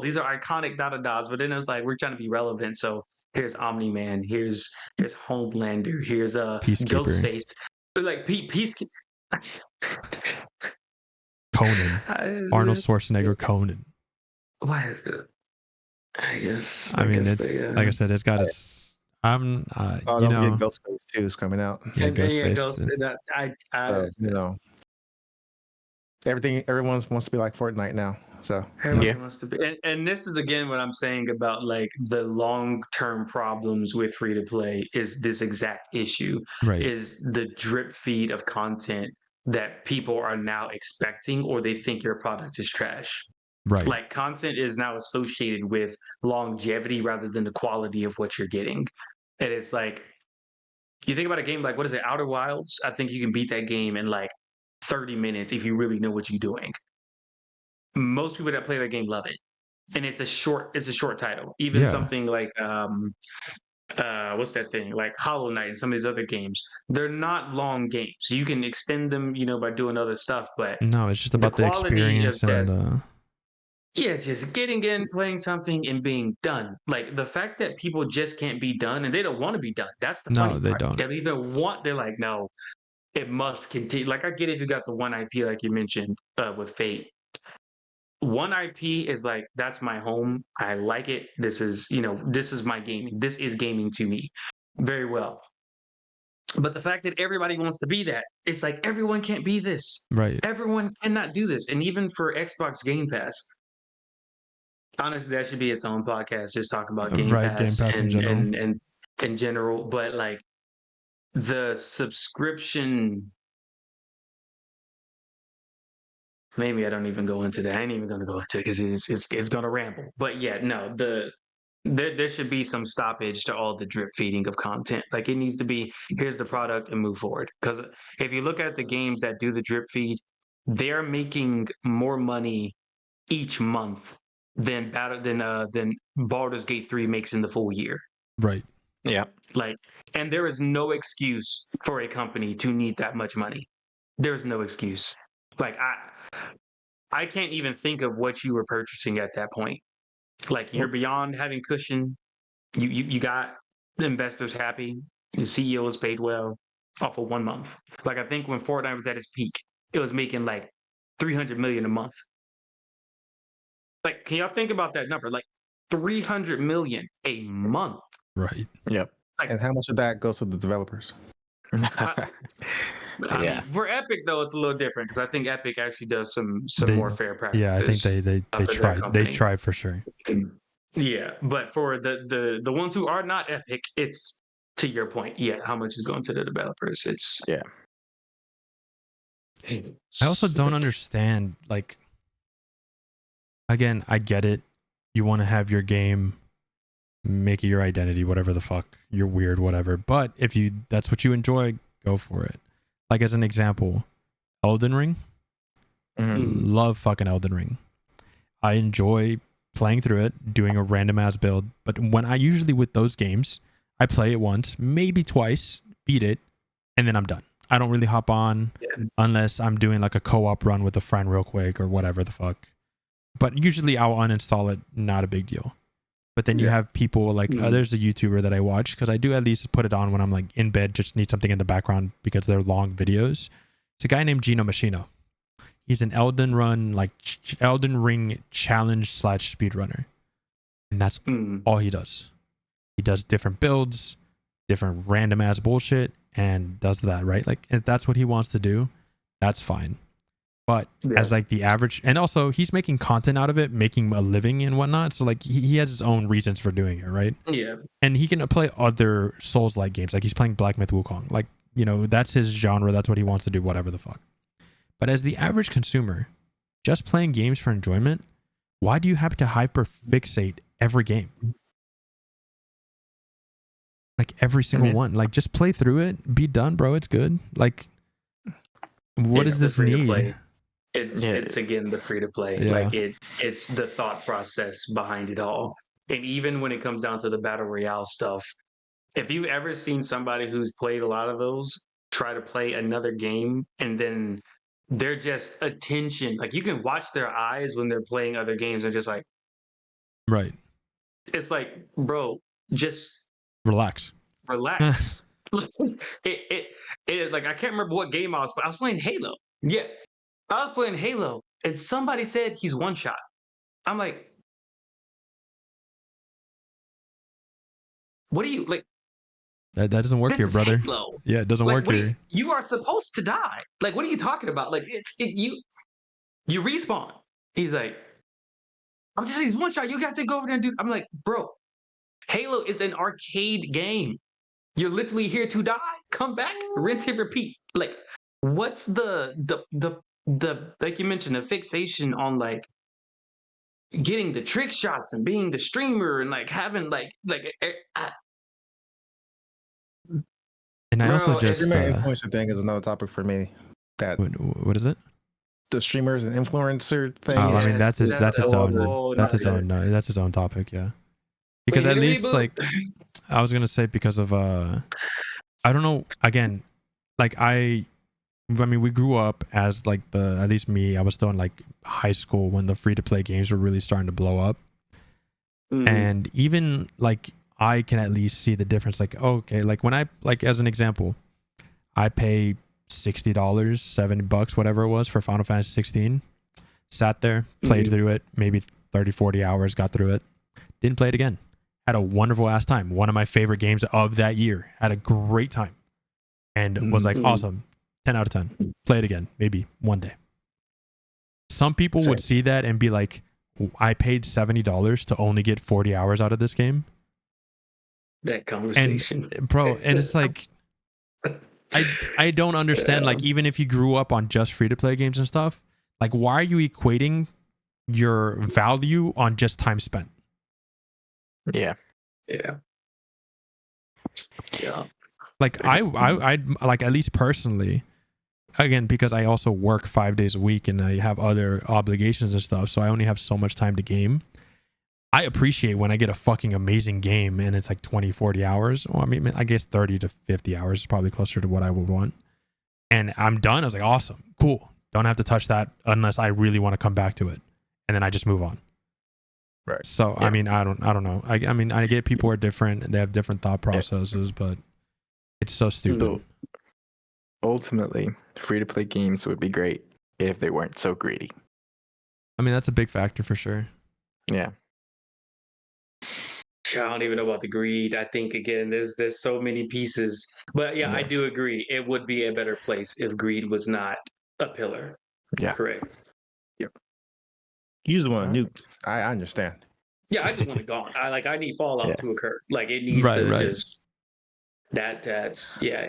S4: These are iconic da-da-das. But then it was like, we're trying to be relevant. So here's Omni-Man, here's Homelander, here's Ghostface, like Peacekeeper.
S1: Conan. Arnold Schwarzenegger Conan.
S4: Why is it? I guess.
S1: I mean, it's like I said, it's got its. I'm,
S2: Oh,
S1: you
S2: don't forget
S1: know,
S2: Ghostface 2 is coming out.
S1: yeah,
S4: And yeah,
S1: Ghostface.
S2: So, everyone wants to be like Fortnite now. So
S4: everybody wants to be, and this is again what I'm saying about like the long-term problems with free to play is this exact issue
S1: Right,
S4: is the drip feed of content that people are now expecting or they think your product is trash.
S1: right.
S4: Like content is now associated with longevity rather than the quality of what you're getting. And it's like you think about a game like what is it, Outer Wilds? I think you can beat that game in like 30 minutes if you really know what you're doing. Most people that play that game love it. And it's a short title. Even
S1: Yeah.
S4: something like what's that thing? Like Hollow Knight and some of these other games. They're not long games. You can extend them, by doing other stuff, but
S1: No, it's just
S4: the
S1: about the
S4: quality of
S1: experience and
S4: just
S1: the.
S4: yeah, just getting in, playing something, and being done. Like the fact that people just can't be done and they don't want to be done. That's the
S1: No,
S4: funny
S1: they
S4: part.
S1: don't.
S4: They don't even want. They're like, no, it must continue. Like I get if you got the one IP, like you mentioned with Fate. One IP is like that's my home. I like it. This is my gaming. This is gaming to me. Very well. But the fact that everybody wants to be that, it's like everyone can't be this.
S1: Right.
S4: Everyone cannot do this. And even for Xbox Game Pass, honestly, that should be its own podcast. Just talk about Game
S1: Right. Game
S4: Pass
S1: Pass in general.
S4: and in general. But like the subscription, maybe I don't even go into that. I ain't even going to go into it because it's going to ramble. But yeah, no, there should be some stoppage to all the drip feeding of content. Like it needs to be here's the product and move forward. Because if you look at the games that do the drip feed, they're making more money each month than Baldur's Gate 3 makes in the full year.
S1: Right.
S3: Yeah.
S4: Like, and there is no excuse for a company to need that much money. There's no excuse. Like I can't even think of what you were purchasing at that point. Like you're beyond having cushion. You got the investors happy. The CEO is paid well off of 1 month. Like I think when Fortnite was at its peak, it was making like 300 million a month. Like, can y'all think about that number? Like 300 million a month.
S1: Right.
S3: Yep.
S4: Like,
S2: and how much of that goes to the developers?
S4: I
S3: Yeah.
S4: mean, for Epic though, it's a little different because I think Epic actually does some
S1: They-
S4: more fair practices.
S1: Yeah, I think they
S4: for their
S1: tried. They
S4: company.
S1: tried for sure.
S4: Yeah, but for the ones who are not Epic, it's to your point. Yeah, how much is going to the developers? It's
S3: Yeah.
S1: I also don't understand. Like, again, I get it. You want to have your game, make it your identity, whatever the fuck. You're weird, whatever. But if that's what you enjoy, go for it. Like as an example, Elden Ring. Love fucking Elden Ring. I enjoy playing through it, doing a random ass build. But when I usually with those games, I play it once, maybe twice, beat it, and then I'm done. I don't really hop on unless I'm doing like a co-op run with a friend real quick or whatever the fuck. But usually I'll uninstall it, not a big deal. But then you have people like, there's a YouTuber that I watch because I do at least put it on when I'm like in bed, just need something in the background because they're long videos. It's a guy named Gino Machino. He's an Elden Ring challenge / speedrunner. And that's all he does. He does different builds, different random ass bullshit, and does that, right? Like, if that's what he wants to do, that's fine. But as like the average, and also he's making content out of it, making a living and whatnot. So like he has his own reasons for doing it, right?
S4: Yeah.
S1: And he can play other Souls-like games. Like he's playing Black Myth Wukong. Like, that's his genre. That's what he wants to do, whatever the fuck. But as the average consumer, just playing games for enjoyment, why do you have to hyper fixate every game? Like every single one. Like just play through it, be done, bro. It's good. Like, what is this need?
S4: It's again the free to play.
S1: Yeah.
S4: Like it's the thought process behind it all. And even when it comes down to the battle royale stuff, if you've ever seen somebody who's played a lot of those try to play another game and then they're just attention, like you can watch their eyes when they're playing other games and just like,
S1: right.
S4: It's like, bro, just
S1: relax.
S4: it like I can't remember what game I was playing Halo. Yeah. I was playing Halo and somebody said he's one shot. I'm like, what do you like?
S1: That doesn't work
S4: This
S1: here,
S4: is
S1: brother.
S4: Halo.
S1: Yeah, it doesn't work here.
S4: You are supposed to die. Like, what are you talking about? Like, you respawn. He's like, I'm just saying, one shot. You got to go over there and do. I'm like, bro, Halo is an arcade game. You're literally here to die. Come back, rinse and repeat. Like, what's the like you mentioned, the fixation on like getting the trick shots and being the streamer and like having
S1: And I also
S4: bro,
S1: just
S2: Streamer influencer thing is another topic for me. That
S1: what is it?
S2: the streamers and influencer thing.
S1: Oh, I
S2: is
S1: mean that's his
S4: whole nother-
S1: that's his own topic, yeah. Because
S4: Wait,
S1: at
S4: did it
S1: least
S4: reboot?
S1: like I was gonna say because of I don't know, again, like I mean we grew up as like at least me, I was still in like high school when the free to play games were really starting to blow up. And even like I can at least see the difference. Like, okay, like when I, like as an example, I pay $60, $70, whatever it was for Final Fantasy 16. Sat there, played through it, maybe 30, 40 hours, got through it. Didn't play it again. Had a wonderful ass time. One of my favorite games of that year. Had a great time. And was like, awesome. 10 out of 10. Play it again, maybe one day. Some people would see that and be like, I paid $70 to only get 40 hours out of this game.
S4: That conversation.
S1: And, bro, and it's like, I don't understand. Like, even if you grew up on just free to play games and stuff, like, why are you equating your value on just time spent?
S3: Yeah.
S1: Like, I like, at least personally, again, because I also work 5 days a week and I have other obligations and stuff, so I only have so much time to game. I appreciate when I get a fucking amazing game and it's like 20, 40 hours. Well, I mean, I guess 30 to 50 hours is probably closer to what I would want. And I'm done. I was like, awesome, cool. Don't have to touch that unless I really want to come back to it. And then I just move on.
S2: Right.
S1: So, yeah. I mean, I don't know. I mean, I get people are different. They have different thought processes, but it's so stupid.
S3: Ultimately, free-to-play games would be great if they weren't so greedy.
S1: I mean, that's a big factor for sure.
S3: Yeah.
S4: I don't even know about the greed. I think again, there's so many pieces, but yeah, I do agree. It would be a better place if greed was not a pillar.
S3: Yeah.
S4: Correct.
S2: Yep. You just want to nuke. I understand.
S4: Yeah, I just want it gone. I need Fallout to occur. Like it needs
S1: Right,
S4: to
S1: right.
S4: just that's yeah,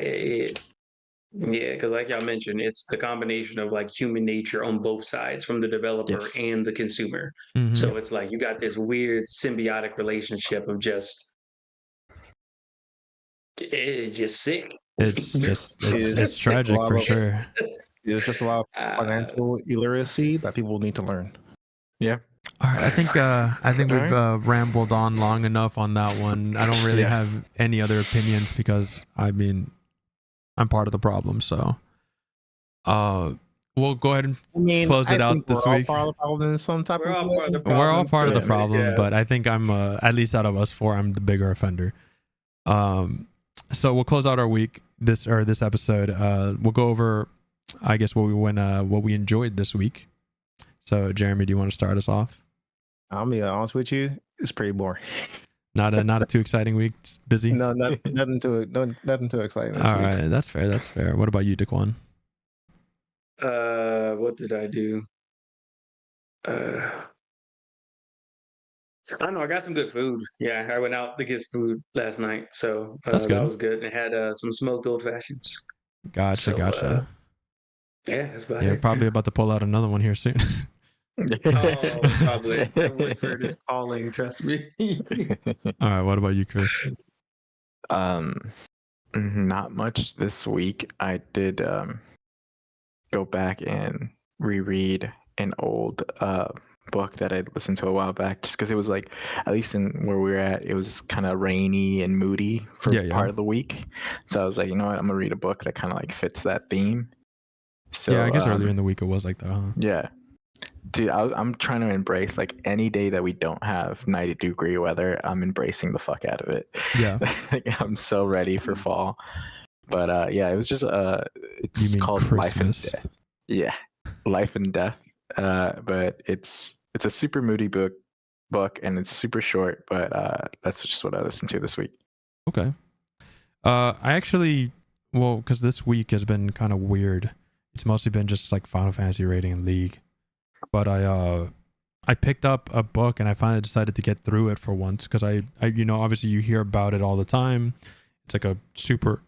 S4: because like y'all mentioned, it's the combination of like human nature on both sides, from the developer and the consumer.
S1: Mhm.
S4: So it's like you got this weird symbiotic relationship of just it's just sick.
S1: It's just it's tragic for sure.
S2: There's just a lot of financial illiteracy that people need to learn.
S3: Yeah.
S1: All right, I think we've rambled on long enough on that one. I don't really have any other opinions because I mean I'm part of the problem. So, we'll go ahead and close it out this week.
S2: We're all part of the problem in some type of way.
S1: We're all part of the problem, but I think I'm at least out of us four, I'm the bigger offender. So we'll close out our week this episode. We'll go over, I guess, what we enjoyed this week. So Jeremy, do you want to start us off?
S2: I'll be honest with you, it's pretty boring.
S1: Not a too exciting week. It's busy.
S2: No, nothing too exciting.
S1: All right, that's fair. That's fair. What about you, Daquan?
S4: What did I do? I don't know. I got some good food. Yeah, I went out to get food last night, so
S1: that's good.
S4: That was good. And had some smoked old fashions.
S1: Gotcha.
S4: Yeah, that's about it.
S1: Yeah, probably about to pull out another one here soon.
S4: Oh, probably. Whitford is calling. Trust me.
S1: All right. What about you, Chris?
S3: Not much this week. I did go back and reread an old book that I'd listened to a while back, just because it was like, at least in where we were at, it was kind of rainy and moody for part of the week. So I was like, you know what, I'm gonna read a book that kind of like fits that theme. So
S1: yeah, I guess earlier in the week it was like that, huh?
S3: Yeah. Dude, I'm trying to embrace like any day that we don't have 90-degree weather. I'm embracing the fuck out of it.
S1: Yeah.
S3: Like, I'm so ready for fall. But yeah, it was just it's called
S1: Christmas?
S3: Life and Death. Yeah, Life and Death. But it's a super moody book and it's super short. But that's just what I listened to this week.
S1: Okay. I actually, well, because this week has been kind of weird. It's mostly been just like Final Fantasy rating and League. But I picked up a book and I finally decided to get through it for once because I obviously you hear about it all the time. It's like a super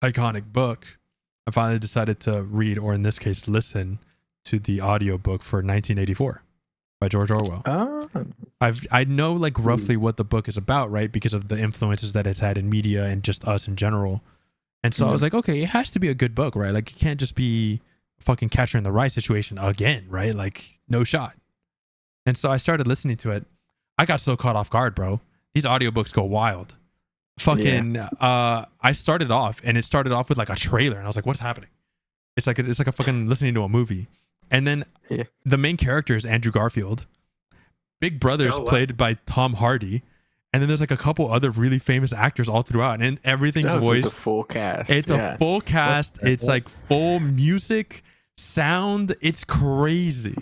S1: iconic book. I finally decided to read, or in this case, listen to the audiobook for 1984 by George Orwell.
S3: Oh.
S1: I know like roughly what the book is about, right? Because of the influences that it's had in media and just us in general. And so I was like, okay, it has to be a good book, right? Like it can't just be fucking Catcher in the Rye situation again, right? Like no shot. And so I started listening to it. I got so caught off guard, bro. These audiobooks go wild. Fucking I started off and it started off with like a trailer and I was like, what's happening? It's like a fucking listening to a movie. And then the main character is Andrew Garfield. Big Brother's played by Tom Hardy. And then there's like a couple other really famous actors all throughout, and everything's voiced.
S3: It's a full cast.
S1: It's a full cast. It's like full music, sound. It's crazy.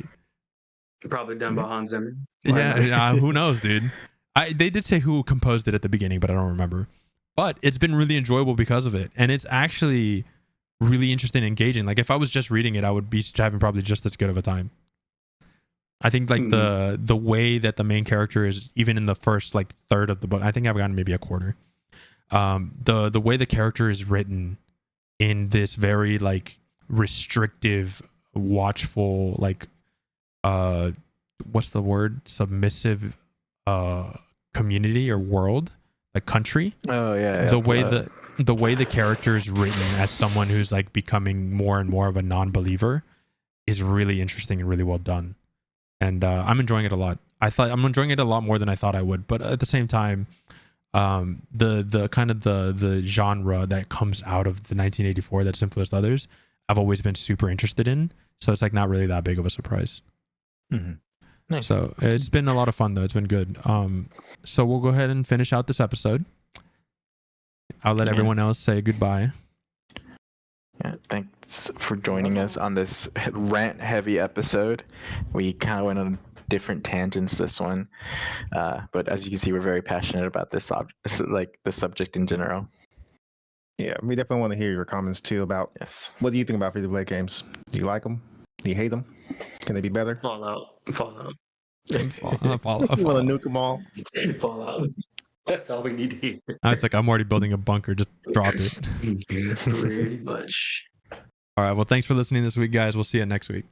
S4: Probably done by Hans Zimmer.
S1: Yeah, who knows, dude? They did say who composed it at the beginning, but I don't remember. But it's been really enjoyable because of it, and it's actually really interesting and engaging. Like if I was just reading it, I would be having probably just as good of a time. I think like the way that the main character is, even in the first like third of the book, I think I've gotten maybe a quarter. The way the character is written in this very like restrictive, watchful, like what's the word? Submissive community or world, like country.
S3: Oh yeah.
S1: The way the character is written as someone who's like becoming more and more of a non-believer is really interesting and really well done. And I'm enjoying it a lot. I'm enjoying it a lot more than I thought I would. But at the same time, the kind of the genre that comes out of the 1984 that's influenced others, I've always been super interested in. So it's like not really that big of a surprise.
S3: Mm-hmm. Nice.
S1: So it's been a lot of fun though. It's been good. So we'll go ahead and finish out this episode. I'll let everyone else say goodbye.
S3: Yeah, thanks for joining us on this rant-heavy episode. We kind of went on different tangents this one, but as you can see, we're very passionate about this subject in general.
S2: Yeah, we definitely want to hear your comments too about what do you think about free-to-play games? Do you like them? Do you hate them? Can they be better?
S4: Fallout.
S1: Fallout.
S2: You want to nuke them all?
S4: Fallout. That's all we need to hear.
S1: I was like, I'm already building a bunker. Just drop it.
S4: Pretty much.
S1: All right. Well, thanks for listening this week, guys. We'll see you next week.